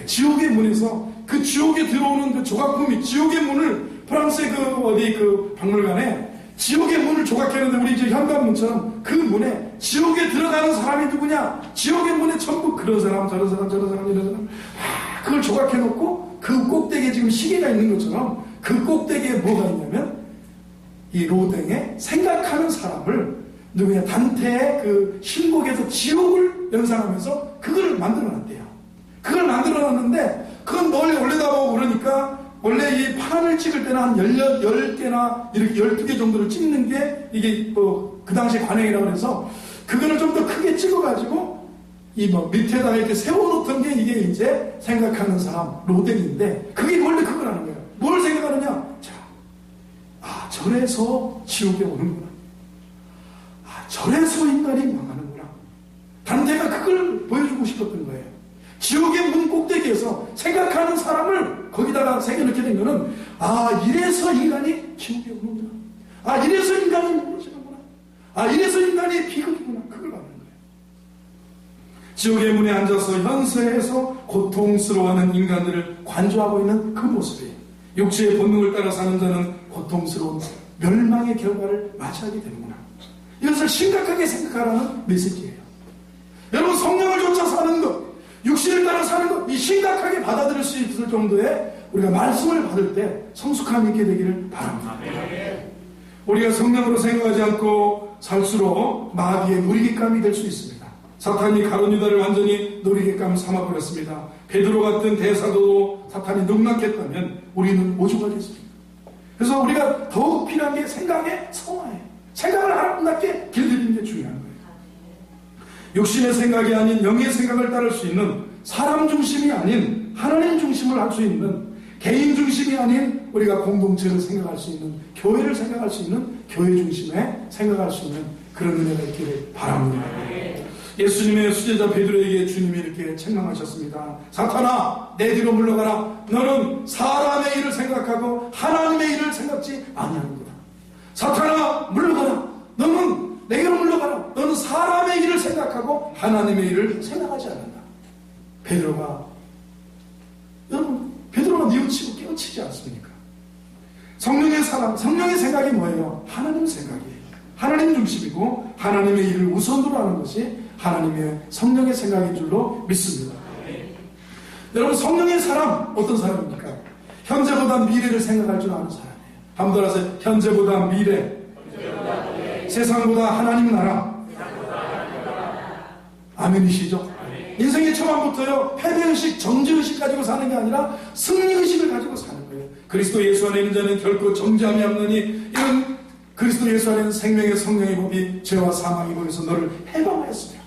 지옥의 문에서 그 지옥에 들어오는 그 조각품이, 지옥의 문을 프랑스의 박물관에 지옥의 문을 조각했는데, 우리 이제 현관문처럼 그 문에 지옥에 들어가는 사람이 누구냐? 지옥의 문에 전부 그런 사람, 저런 사람, 저런 사람, 이런 사람, 그걸 조각해놓고 그 꼭대기에 지금 시계가 있는 것처럼 그 꼭대기에 뭐가 있냐면 이 로댕의 생각하는 사람을, 누구냐? 단테의 그 신곡에서 지옥을 연상하면서 그걸 만들어놨대요. 그걸 만들어놨는데 그건 멀리 올려다보고 그러니까, 원래 이 판을 찍을 때는 한 10개나 이렇게 12개 정도를 찍는 게 이게 그 당시 관행이라고 해서 그거를 좀 더 크게 찍어가지고 밑에다가 이렇게 세워놓던 게 이게 이제 생각하는 사람, 로댕인데, 그게 원래 그거라는 거예요. 뭘 생각하느냐? 자, 저래서 지옥에 오는구나. 저래서 인간이 망하는구나. 단테가 그걸 보여주고 싶었던 거예요. 지옥의 문 꼭대기에서 생각하는 사람을 거기다가 새겨넣게 된 거는, 이래서 인간이 지옥에 오는구나. 이래서 인간이 무너지는구나. 이래서 인간이 비극이구나. 그걸 말하는 거예요. 지옥의 문에 앉아서 현세에서 고통스러워하는 인간들을 관조하고 있는 그 모습이, 육체의 본능을 따라 사는 자는 고통스러운 멸망의 결과를 맞이하게 되는구나. 이것을 심각하게 생각하라는 메시지예요. 여러분, 성령을 쫓아 사는 것, 육신을 따라 사는 것, 이 심각하게 받아들일 수 있을 정도의 우리가 말씀을 받을 때 성숙함이 있게 되기를 바랍니다. 우리가 성령으로 생각하지 않고 살수록 마귀의 놀이개감이 될 수 있습니다. 사탄이 가룟 유다를 완전히 놀이개감 삼아버렸습니다. 베드로 같은 대사도 사탄이 농락했다면 우리는 오죽하겠습니까? 그래서 우리가 더욱 필요한 게 생각의 성화예요. 생각을 아름답게 길들이는 게 중요한 거예요. 육신의 생각이 아닌 영의 생각을 따를 수 있는, 사람 중심이 아닌 하나님 중심을 할 수 있는, 개인 중심이 아닌 우리가 공동체를 생각할 수 있는, 교회를 생각할 수 있는, 교회 중심에 생각할 수 있는 그런 은혜가 있기를 바랍니다. 예수님의 수제자 베드로에게 주님이 이렇게 책망하셨습니다. 사탄아, 내 뒤로 물러가라. 너는 사람의 일을 생각하고 하나님의 일을 생각지 아니하는구나. 사탄아, 물러가라. 너는 내게로 물러가라. 너는 사람의 일을 생각하고 하나님의 일을 생각하지 않는다. 베드로가, 여러분, 베드로가 뉘우치고 깨우치지 않습니까? 성령의 사람, 성령의 생각이 뭐예요? 하나님 생각이에요. 하나님 중심이고 하나님의 일을 우선으로 하는 것이 하나님의 성령의 생각인 줄로 믿습니다. 여러분, 성령의 사람 어떤 사람입니까? 현재보다 미래를 생각할 줄 아는 사람이에요. 한번 더 하세요. 현재보다 미래, 세상보다 하나님 나라. 아멘이시죠? 인생의 초반부터요, 패배의식, 정죄의식 가지고 사는 게 아니라 승리의식을 가지고 사는 거예요. 그리스도 예수 안에 있는 자는 결코 정죄함이 없느니, 이런 그리스도 예수 안에는 생명의 성령의 법이 죄와 사망의 법에서 너를 해방하였으며,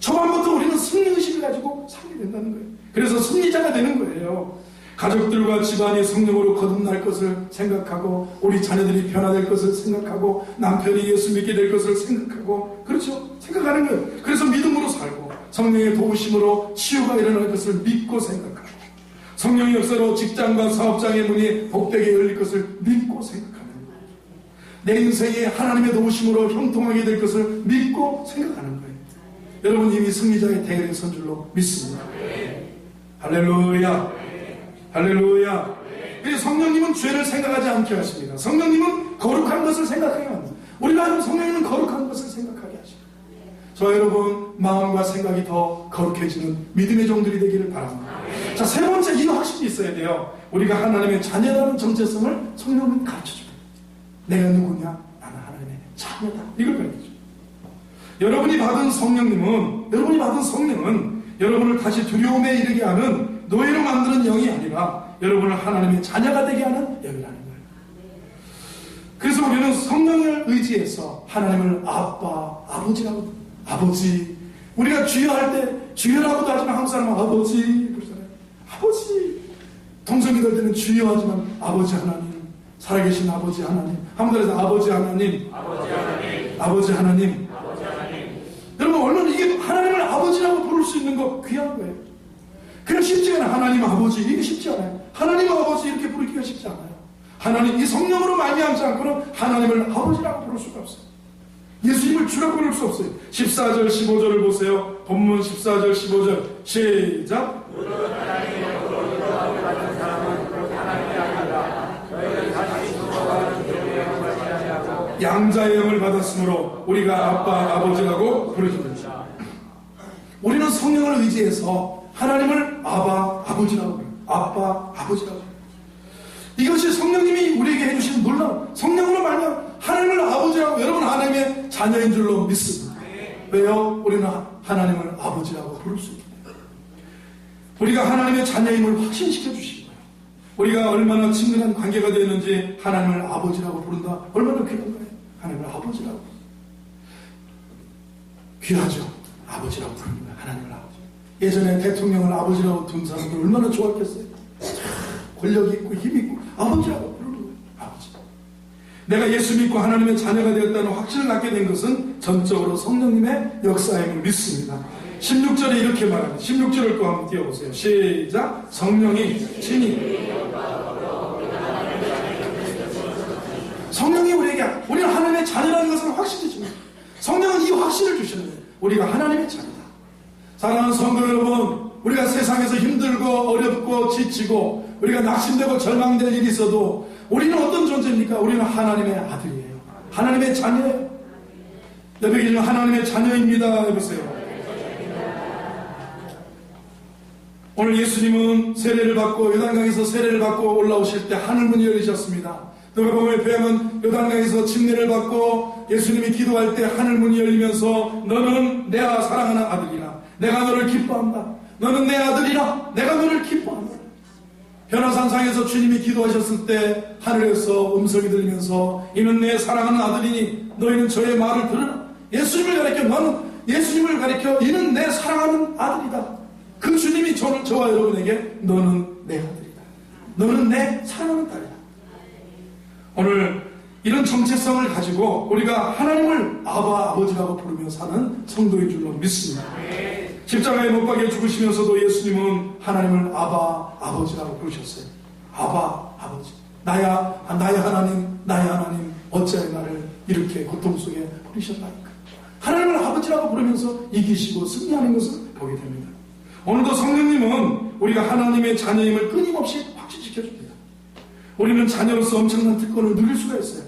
초반부터 우리는 승리의식을 가지고 살게 된다는 거예요. 그래서 승리자가 되는 거예요. 가족들과 집안이 성령으로 거듭날 것을 생각하고, 우리 자녀들이 변화될 것을 생각하고, 남편이 예수 믿게 될 것을 생각하고, 그렇죠? 생각하는 거예요. 그래서 믿음으로 살고, 성령의 도우심으로 치유가 일어날 것을 믿고 생각하고, 성령의 역사로 직장과 사업장의 문이 복되게 열릴 것을 믿고 생각하는 거예요. 내 인생에 하나님의 도우심으로 형통하게 될 것을 믿고 생각하는 거예요. 여러분, 이미 승리자의 대열에 선 줄로 믿습니다. 할렐루야, 할렐루야. 성령님은 죄를 생각하지 않게 하십니다. 성령님은 거룩한 것을 생각하게 합니다. 우리가 성령님은 거룩한 것을 생각하게 하십니다. 저 여러분, 마음과 생각이 더 거룩해지는 믿음의 종들이 되기를 바랍니다. 자, 세 번째, 이 확신이 있어야 돼요. 우리가 하나님의 자녀라는 정체성을 성령은 가르쳐줍니다. 내가 누구냐? 나는 하나님의 자녀다. 이걸 가르쳐줍니다. 여러분이 받은 성령은 여러분을 다시 두려움에 이르게 하는 노예로 만드는 영이 아니라 여러분을 하나님의 자녀가 되게 하는 영이라는 거예요. 그래서 우리는 성령을 의지해서 하나님을 아빠, 아버지라고, 아버지. 우리가 주여 할 때 주여라고도 하지만 한국 사람은 아버지 그러잖아요. 아버지. 동성이들 때는 주여 하지만 아버지 하나님, 살아계신 아버지 하나님. 한번 더해서 아버지 하나님, 아버지 하나님, 아버지 하나님. 여러분, 얼마나 이게 하나님을 아버지라고 부를 수 있는 거 귀한 거예요. 그냥 쉽지 않아요. 하나님 아버지, 이게 쉽지 않아요. 하나님 아버지 이렇게 부르기가 쉽지 않아요. 하나님, 이 성령으로 말미암지 않고는 하나님을 아버지라고 부를 수가 없어요. 예수님을 주라고 부를 수 없어요. 14절 15절을 보세요. 본문 14절 15절 시작. 양자의 영을 받았으므로 우리가 아빠, 아버지라고 부르십니다. 우리는 성령을 의지해서 하나님을 아바, 아버지라고 부릅니다. 아빠, 아버지라고. 이것이 성령님이 우리에게 해주신 놀라운, 성령으로 말하면 하나님을 아버지라고, 여러분 하나님의 자녀인 줄로 믿습니다. 왜요? 우리는 하나님을 아버지라고 부를 수 있기 때문에. 우리가 하나님의 자녀임을 확신시켜 주신 거예요. 우리가 얼마나 친근한 관계가 되었는지 하나님을 아버지라고 부른다. 얼마나 귀한 거예요. 하나님을 아버지라고. 귀하죠. 아버지라고 부릅니다. 하나님을 아버지. 예전에 대통령을 아버지라고 둔 사람들 얼마나 좋았겠어요. 권력이 있고 힘이 있고 아버지라고 부르는 거예요. 아버지. 내가 예수 믿고 하나님의 자녀가 되었다는 확신을 갖게 된 것은 전적으로 성령님의 역사임을 믿습니다. 16절에 이렇게 말합니다. 16절을 또 한번 띄워보세요. 시작. 성령이 친히. 성령이 우리는 하나님의 자녀라는 것을 확신해 줍니다. 성령은 이 확신을 주시는 거예요. 우리가 하나님의 자녀다. 사랑하는 성도 여러분, 우리가 세상에서 힘들고 어렵고 지치고 우리가 낙심되고 절망될 일이 있어도 우리는 어떤 존재입니까? 우리는 하나님의 아들이에요. 하나님의 자녀예요. 옆에 계시는 하나님의 자녀입니다. 해보세요. 오늘 예수님은 세례를 받고 요단강에서 세례를 받고 올라오실 때 하늘문이 열리셨습니다. 누가복음에 보면 요단강에서 침례를 받고 예수님이 기도할 때 하늘문이 열리면서 너는 내 사랑하는 아들이라 내가 너를 기뻐한다. 너는 내 아들이라 내가 너를 기뻐한다. 변호사 감람산상에서 주님이 기도하셨을 때 하늘에서 음성이 들리면서 이는 내 사랑하는 아들이니 너희는 저의 말을 들으라. 예수님을 가리켜 이는 내 사랑하는 아들이다. 그 주님이 저와 여러분에게 너는 내 아들이다. 너는 내 사랑하는 딸이다. 오늘 이런 정체성을 가지고 우리가 하나님을 아버지라고 부르며 사는 성도인 줄로 믿습니다. 십자가에 못 박혀 죽으시면서도 예수님은 하나님을 아버지라고 부르셨어요. 아버지. 나의 하나님, 어찌하여 나를 이렇게 고통 속에 버리셨나이까. 하나님을 아버지라고 부르면서 이기시고 승리하는 것을 보게 됩니다. 오늘도 성령님은 우리가 하나님의 자녀임을 끊임없이 확신시켜줍니다. 우리는 자녀로서 엄청난 특권을 누릴 수가 있어요.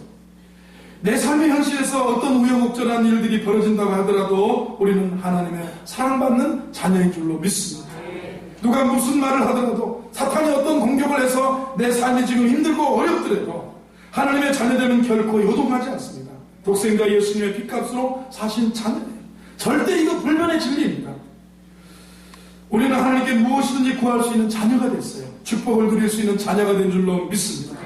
내 삶의 현실에서 어떤 우여곡절한 일들이 벌어진다고 하더라도 우리는 하나님의 사랑받는 자녀인 줄로 믿습니다. 누가 무슨 말을 하더라도, 사탄이 어떤 공격을 해서 내 삶이 지금 힘들고 어렵더라도 하나님의 자녀되면 결코 요동하지 않습니다. 독생자 예수님의 피값으로 사신 자녀예요. 절대 이거 불변의 진리입니다. 우리는 하나님께 무엇이든지 구할 수 있는 자녀가 됐어요. 축복을 누릴 수 있는 자녀가 된 줄로 믿습니다.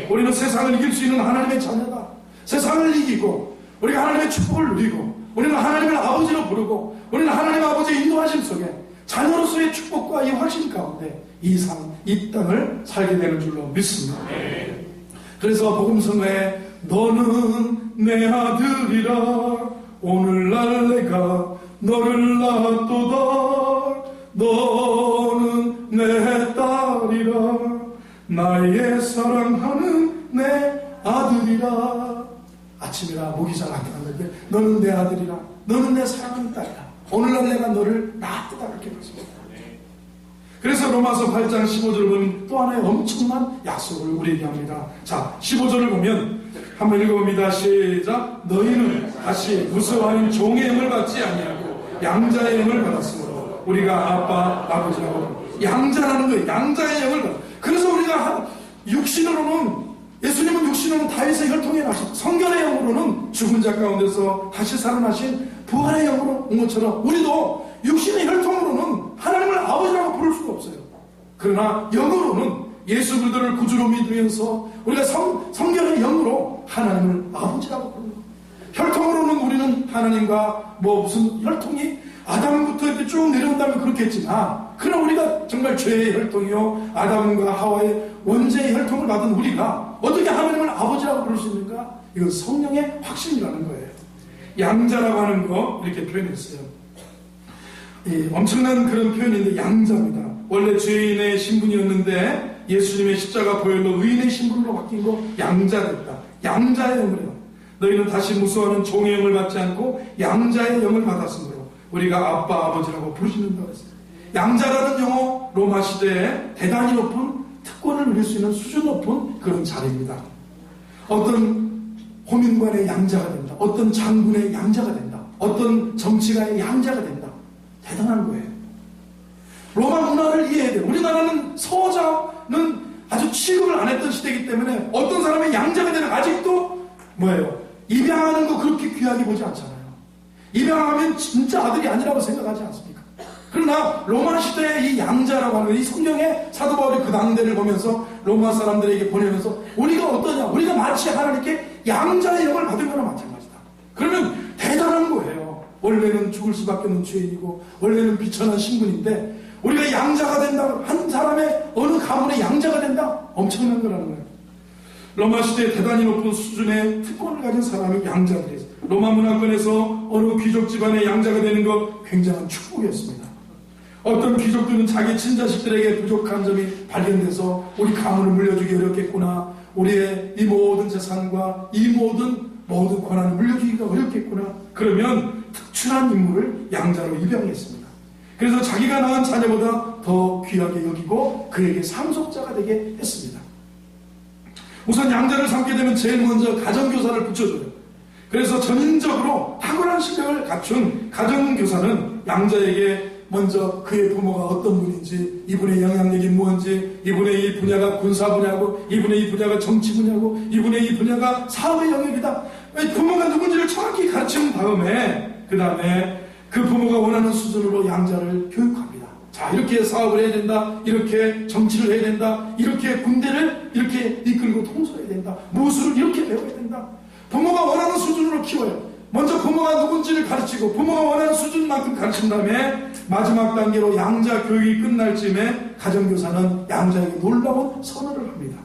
우리는 세상을 이길 수 있는 하나님의 자녀다. 세상을 이기고 우리가 하나님의 축복을 누리고 우리는 하나님을 아버지로 부르고 우리는 하나님 아버지의 인도하심 속에 자녀로서의 축복과 이 확신 가운데 이 땅을 살게 되는 줄로 믿습니다. 그래서 복음성가에 너는 내 아들이라 오늘날 내가 너를 낳았도다 너는 내 딸이라 나의 사랑하는 내 아들이라. 아침이라 목이 잘 안 나는데 너는 내 아들이라 너는 내 사랑하는 딸이라 오늘날 내가 너를 낳았다 이렇게 말씀합니다. 그래서 로마서 8장 15절을 보면 또 하나의 엄청난 약속을 우리에게 합니다. 자, 15절을 보면 한번 읽어봅니다. 시작. 너희는 다시 무서워하는 종의 영을 받지 아니하고 양자의 영을 받았으므로 우리가 아버지라고 양자라는 거예요. 양자의 영을 받았. 그래서 우리가 육신으로는 예수님은 육신으로는 다윗의 혈통에 나셔 성결의 영으로는 죽은 자 가운데서 다시 살아나신 부활의 영으로 온 것처럼 우리도 육신의 혈통으로는 하나님을 아버지라고 부를 수가 없어요. 그러나 영으로는 예수 그리스도를 구주로 믿으면서 우리가 성결의 영으로 하나님을 아버지라고 부릅니다. 혈통으로는 우리는 하나님과 무슨 혈통이 아담부터 이렇게 쭉 내려온다면 그렇겠지만 그러나 우리가 정말 죄의 혈통이요 아담과 하와의 원죄의 혈통을 받은 우리가 어떻게 하나님을 아버지라고 부를 수 있는가? 이건 성령의 확신이라는 거예요. 양자라고 하는 거 이렇게 표현했어요. 엄청난 그런 표현인데 양자입니다. 원래 죄인의 신분이었는데 예수님의 십자가 보혈로 의인의 신분으로 바뀐 거 양자됐다. 양자의 영을 해요. 너희는 다시 무서워하는 종의 영을 받지 않고 양자의 영을 받았으므로 우리가 아버지라고 부르신다고 했어요. 양자라는 용어 로마 시대에 대단히 높은 특권을 누릴 수 있는 수준 높은 그런 자리입니다. 어떤 호민관의 양자가 된다. 어떤 장군의 양자가 된다. 어떤 정치가의 양자가 된다. 대단한 거예요. 로마 문화를 이해해야 돼요. 우리나라는 서자는 아주 취급을 안 했던 시대이기 때문에 어떤 사람의 양자가 되는 아직도 입양하는 거 그렇게 귀하게 보지 않잖아요. 입양하면 진짜 아들이 아니라고 생각하지 않습니까? 그러나 로마 시대의 이 양자라고 하는 이 성경의 사도 바울이 그 당대를 보면서 로마 사람들에게 보내면서 우리가 어떠냐? 우리가 마치 하나님께 양자의 영을 받은 거나 마찬가지다. 그러면 대단한 거예요. 원래는 죽을 수밖에 없는 죄인이고 원래는 비천한 신분인데 우리가 양자가 된다. 한 사람의 어느 가문의 양자가 된다. 엄청난 거라는 거예요. 로마 시대에 대단히 높은 수준의 특권을 가진 사람이 양자들이었어요. 로마 문화권에서 어느 귀족 집안의 양자가 되는 것 굉장한 축복이었습니다. 어떤 귀족들은 자기 친자식들에게 부족한 점이 발견돼서 우리 가문을 물려주기 어렵겠구나. 우리의 이 모든 재산과 이 모든 권한을 물려주기가 어렵겠구나. 그러면 특출한 인물을 양자로 입양했습니다. 그래서 자기가 낳은 자녀보다 더 귀하게 여기고 그에게 상속자가 되게 했습니다. 우선 양자를 삼게 되면 제일 먼저 가정교사를 붙여줘요. 그래서 전인적으로 탁월한 실력을 갖춘 가정교사는 양자에게 먼저 그의 부모가 어떤 분인지, 이분의 영향력이 무엇인지, 이분의 이 분야가 군사 분야고, 이분의 이 분야가 정치 분야고, 이분의 이 분야가 사회 영역이다. 부모가 누군지를 정확히 가르친 다음에 그 부모가 원하는 수준으로 양자를 교육합니다. 자, 이렇게 사업을 해야 된다, 이렇게 정치를 해야 된다, 이렇게 군대를 이렇게 이끌고 통솔해야 된다, 무술을 이렇게 배워야 된다. 부모가 원하는 수준으로 키워요. 먼저 부모가 누군지를 가르치고 부모가 원하는 수준만큼 가르친 다음에 마지막 단계로 양자 교육이 끝날 쯤에 가정교사는 양자에게 놀라운 선언을 합니다.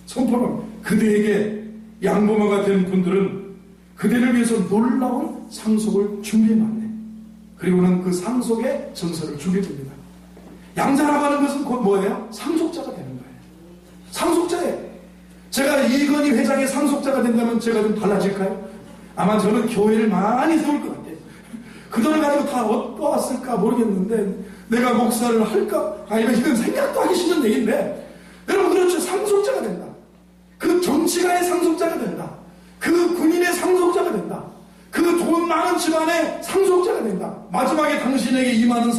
선포를 합니다. 그대에게 양부모가 된 분들은 그대를 위해서 놀라운 상속을 준비해놨네. 그리고는 그 상속의 정서를 준비해줍니다. 양자라고 하는 것은 곧 뭐예요? 상속자가 되는 거예요. 상속자예요. 제가 이건희 회장의 상속자가 된다면 제가 좀 달라질까요? 아마 저는 교회를 많이 세울 것 같아요. 그 돈을 가지고 다 얻어왔을까 모르겠는데 내가 목사를 할까? 아니면 이건 생각도 하기 싫은 얘기인데 여러분 그렇죠. 상속자가 된다. 그 정치가의 상속자가 된다. 그 군인의 상속자가 된다. 그 돈 많은 집안의 상속자가 된다. 마지막에 당신에게 임하는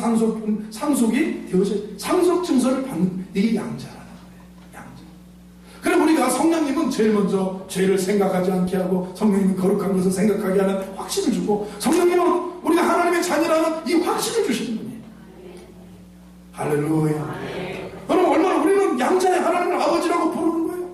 상속이 되어져 상속 증서를 받는 이게 양자라는 거예요. 양자. 그럼 우리가 성령님은 제일 먼저 죄를 생각하지 않게 하고 성령님은 거룩한 것을 생각하게 하는 확신을 주고 성령님은 우리가 하나님의 자녀라는 이 확신을 주시는 분이에요. 할렐루야. 여러분 얼마나 우리는 양자의 하나님을 아버지라고 부르는 거예요.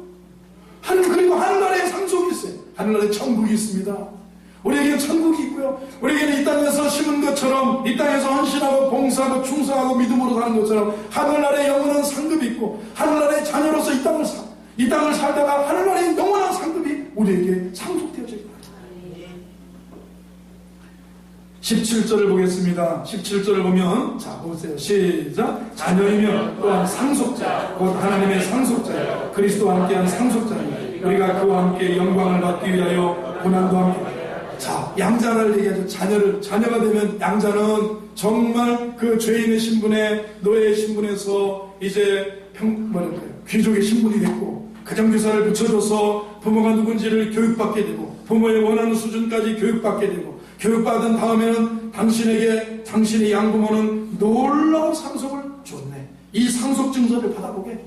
하나님 그리고 하늘나라에 상속이 있어요. 하늘나라에 천국이 있습니다. 우리에게는 천국이 있고요. 우리에게는 이 땅에서 심은 것처럼 이 땅에서 헌신하고 봉사하고 충성하고 믿음으로 사는 것처럼 하늘나라에 영원한 상급이 있고 하늘나라의 자녀로서 이 땅을 살다가 하늘나라의 영원한 상급이 우리에게 상속되어져 있다. 17절을 보겠습니다. 17절을 보면 자 보세요. 시작. 자녀이면 또한 상속자 곧 하나님의 상속자요 그리스도와 함께한 상속자니 우리가 그와 함께 영광을 받기 위하여 고난도 함께. 자, 양자를 얘기하죠. 자녀가 되면 양자는 정말 그 죄인의 신분에, 노예의 신분에서 이제 귀족의 신분이 됐고, 가정교사를 붙여줘서 부모가 누군지를 교육받게 되고, 부모의 원하는 수준까지 교육받게 되고, 교육받은 다음에는 당신의 양부모는 놀라운 상속을 줬네. 이 상속 증서를 받아보게.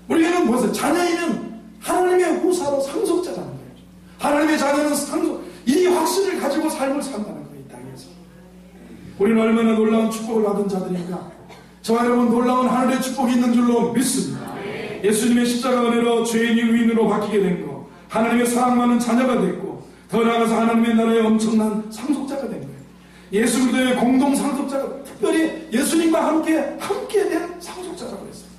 우리에게는 무엇을? 자녀이면 하나님의 후사로 상속자라는 거예요. 하나님의 자녀는 이 확신을 가지고 삶을 산다는 거예요. 이 땅에서 우리는 얼마나 놀라운 축복을 받은 자들인가. 저와 여러분 놀라운 하늘의 축복이 있는 줄로 믿습니다. 예수님의 십자가 은혜로 죄인이 의인으로 바뀌게 된 거, 하나님의 사랑받는 자녀가 됐고 더 나아가서 하나님의 나라의 엄청난 상속자가 된 거예요. 예수 그리스도의 공동 상속자가 특별히 예수님과 함께 된 상속자라고 했어요.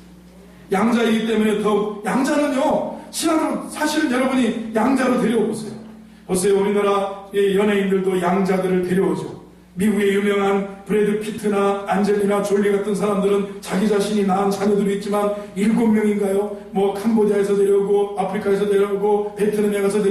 양자이기 때문에 더욱 양자는요 신앙으로 사실 여러분이 양자로 데려오세요. 보세요. 우리나라 연예인들도 양자들을 데려오죠. 미국의 유명한 브래드 피트나 안젤리나 졸리 같은 사람들은 자기 자신이 낳은 자녀들이 있지만 7명인가요? 뭐 캄보디아에서 데려오고 아프리카에서 데려오고 베트남에 가서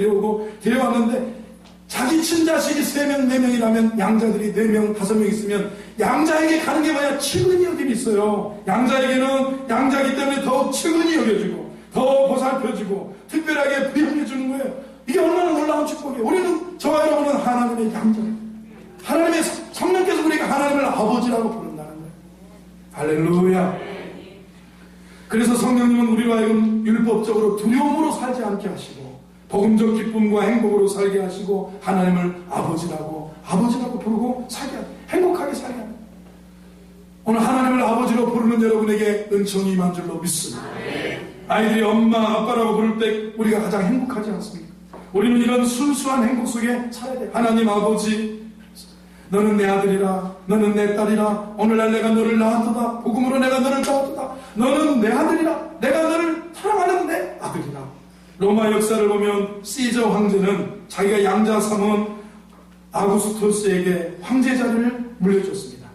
데려왔는데 자기 친자식이 3명, 4명이라면 양자들이 4명, 5명 있으면 양자에게 가는 게 뭐야? 측은히 여김이 있어요. 양자에게는 양자이기 때문에 더 측은히 여겨지고 더 보살펴지고 특별하게 부여해 주는 거예요. 이게 얼마나 놀라운 축복이에요. 우리는 저와 여러분은 하나님의 양자예요. 하나님의 성령께서 우리가 하나님을 아버지라고 부른다는 거예요. 할렐루야. 그래서 성령님은 우리로 하여금 율법적으로 두려움으로 살지 않게 하시고 복음적 기쁨과 행복으로 살게 하시고 하나님을 아버지라고 부르고 행복하게 살게 합니다. 오늘 하나님을 아버지로 부르는 여러분에게 은총이 임한 줄로 믿습니다. 아이들이 엄마 아빠라고 부를 때 우리가 가장 행복하지 않습니까? 우리는 이런 순수한 행복 속에 살아야 돼요. 하나님 아버지, 너는 내 아들이라, 너는 내 딸이라, 오늘날 내가 너를 낳았도다, 복음으로 내가 너를 낳았도다, 너는 내 아들이라, 내가 너를 사랑하는 내 아들이라. 로마 역사를 보면 시저 황제는 자기가 양자 삼은 아구스토스에게 황제 자리를 물려줬습니다.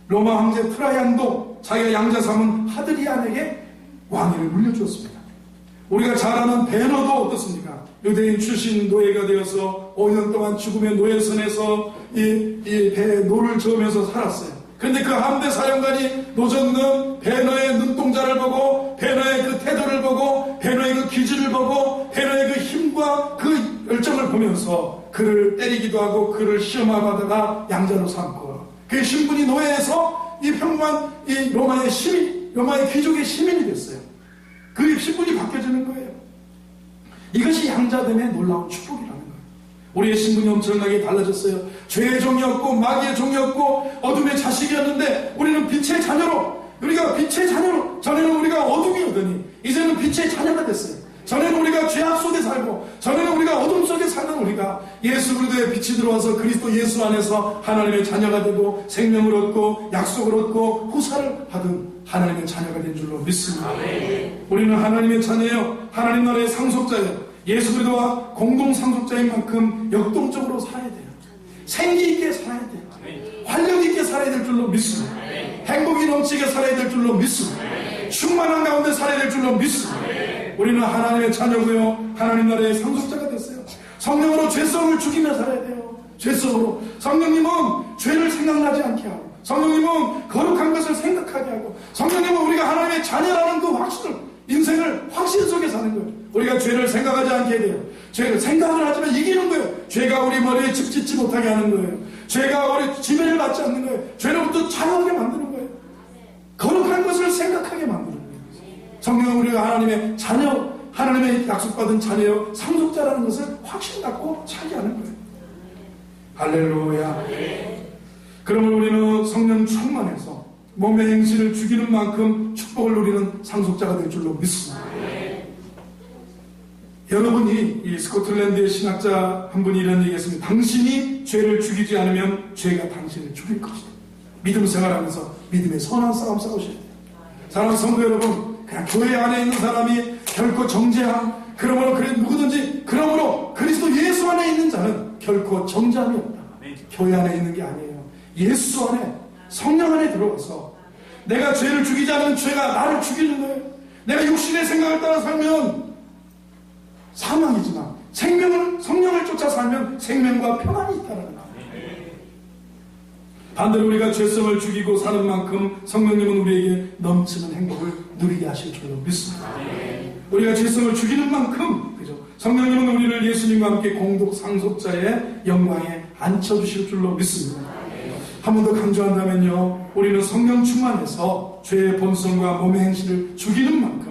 로마 황제 트라이안도 자기가 양자 삼은 하드리안에게 왕위를 물려주었습니다. 우리가 잘 아는 베너도 어떻습니까? 유대인 출신 노예가 되어서 5년 동안 죽음의 노예선에서 이 배에 노를 저으면서 살았어요. 그런데 그 함대 사령관이 노젓는 베너의 눈동자를 보고 베너의 그 태도를 보고 베너의 그 기질을 보고 베너의 그 힘과 그 열정을 보면서 그를 때리기도 하고 그를 시험하다가 양자로 삼고 그 신분이 노예에서 이 평범한 이 로마의 귀족의 시민이 됐어요. 그 신분이 바뀌어지는 거예요. 이것이 양자됨의 놀라운 축복이라는 거예요. 우리의 신분이 엄청나게 달라졌어요. 죄의 종이었고 마귀의 종이었고 어둠의 자식이었는데 우리는 빛의 자녀로, 우리가 빛의 자녀로, 전에는 우리가 어둠이었더니 이제는 빛의 자녀가 됐어요. 전에는 우리가 죄악 속에 살고 전에는 우리가 어둠 속에 살던 우리가 예수 그리스도의 빛이 들어와서 그리스도 예수 안에서 하나님의 자녀가 되고 생명을 얻고 약속을 얻고 후사를 받은 하나님의 자녀가 된 줄로 믿습니다. 우리는 하나님의 자녀예요. 하나님 나라의 상속자예요. 예수 그리스도와 공동 상속자인 만큼 역동적으로 살아야 돼요. 생기 있게 살아야 돼요. 활력 있게 살아야 될 줄로 믿습니다. 행복이 넘치게 살아야 될 줄로 믿습니다. 충만한 가운데 살아야 될 줄로 믿습니다. 우리는 하나님의 자녀고요. 하나님 나라의 상속자가 됐어요. 성령으로 죄성을 죽이며 살아야 돼요. 죄성으로. 성령님은 죄를 생각나지 않게 하고, 성령님은 거룩한 것을 생각하게 하고, 성령님은 우리가 하나님의 자녀라는 그 확신을, 인생을 확신 속에 사는 거예요. 우리가 죄를 생각하지 않게 돼요. 죄를 생각을 하지만 이기는 거예요. 죄가 우리 머리에 집 짓지 못하게 하는 거예요. 죄가 우리 지배를 받지 않는 거예요. 죄로부터 자유하게 만드는 거예요. 거룩한 것을 생각하게 만드는 거예요. 성령은 우리가 하나님의 자녀, 하나님의 약속받은 자녀요 상속자라는 것을 확신 갖고 차지하는 거예요. 할렐루야. 그러면 우리는 성령 충만해서 몸의 행실을 죽이는 만큼 축복을 누리는 상속자가 될 줄로 믿습니다. 여러분이 이 스코틀랜드의 신학자 한 분이 이런 얘기했습니다. 당신이 죄를 죽이지 않으면 죄가 당신을 죽일 것이다. 믿음 생활하면서 믿음의 선한 싸움 싸우셔야 돼요. 사랑하는 성도 여러분, 그냥 교회 안에 있는 사람이 결코 정죄함, 그러므로 그래 누구든지 그러므로 그리스도 예수 안에 있는 자는 결코 정죄함이 없다. 교회 안에 있는 게 아니에요. 예수 안에, 성령 안에 들어가서 내가 죄를 죽이지 않으면 죄가 나를 죽이는 거예요. 내가 육신의 생각을 따라 살면 사망이지만 성령을 쫓아 살면 생명과 평안이 있다는 거예요. 반대로 우리가 죄성을 죽이고 사는 만큼 성령님은 우리에게 넘치는 행복을 누리게 하실 줄로 믿습니다. 우리가 죄성을 죽이는 만큼, 그죠? 성령님은 우리를 예수님과 함께 공동 상속자의 영광에 앉혀주실 줄로 믿습니다. 한 번 더 강조한다면요, 우리는 성령 충만해서 죄의 본성과 몸의 행실을 죽이는 만큼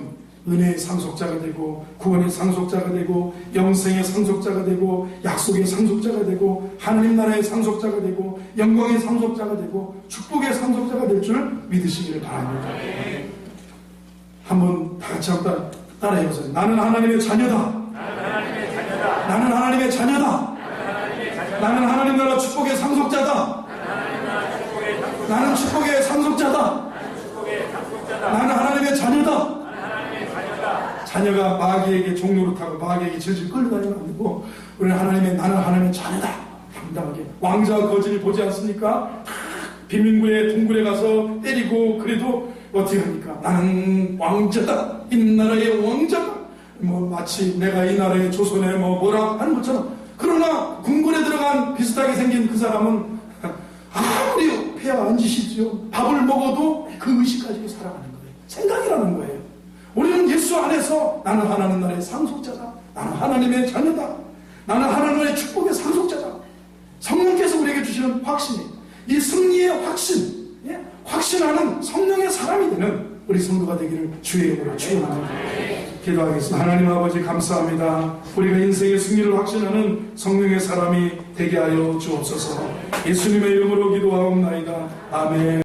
은혜의 상속자가 되고 구원의 상속자가 되고 영생의 상속자가 되고 약속의 상속자가 되고 하나님 나라의 상속자가 되고 영광의 상속자가 되고 축복의 상속자가 될 줄 믿으시기를 바랍니다. 한번 다 같이 한번 따라해보세요. 나는 하나님의 자녀다. 나는 하나님의 자녀다. 나는 하나님 나라 축복의 상속자다. 나는 축복의 상속자다. 나는 하나님의 자녀다. 자녀가 마귀에게 종노릇하고 마귀에게 질질 끌려다니면 안 되고, 우리는 나는 하나님의 자녀다. 당당하게. 왕자와 거지를 보지 않습니까? 빈민구의 동굴에 가서 때리고, 그래도 어떻게 합니까? 나는 왕자다. 이 나라의 왕자다. 마치 내가 이 나라의 조선에 뭐라 하는 것처럼. 그러나 궁궐에 들어간 비슷하게 생긴 그 사람은 아무리 폐하 앉으시죠. 밥을 먹어도 그 의식 가지고 살아가는 거예요. 생각이라는 거예요. 우리는 예수 안에서 나는 하나님 나라의 상속자다. 나는 하나님의 자녀다. 나는 하나님의 축복의 상속자다. 성령께서 우리에게 주시는 확신이, 이 승리의 확신, 확신하는 성령의 사람이 되는 우리 성도가 되기를 주의 이름으로 축원합니다. 기도하겠습니다. 하나님 아버지 감사합니다. 우리가 인생의 승리를 확신하는 성령의 사람이 되게 하여 주옵소서. 예수님의 이름으로 기도하옵나이다. 아멘.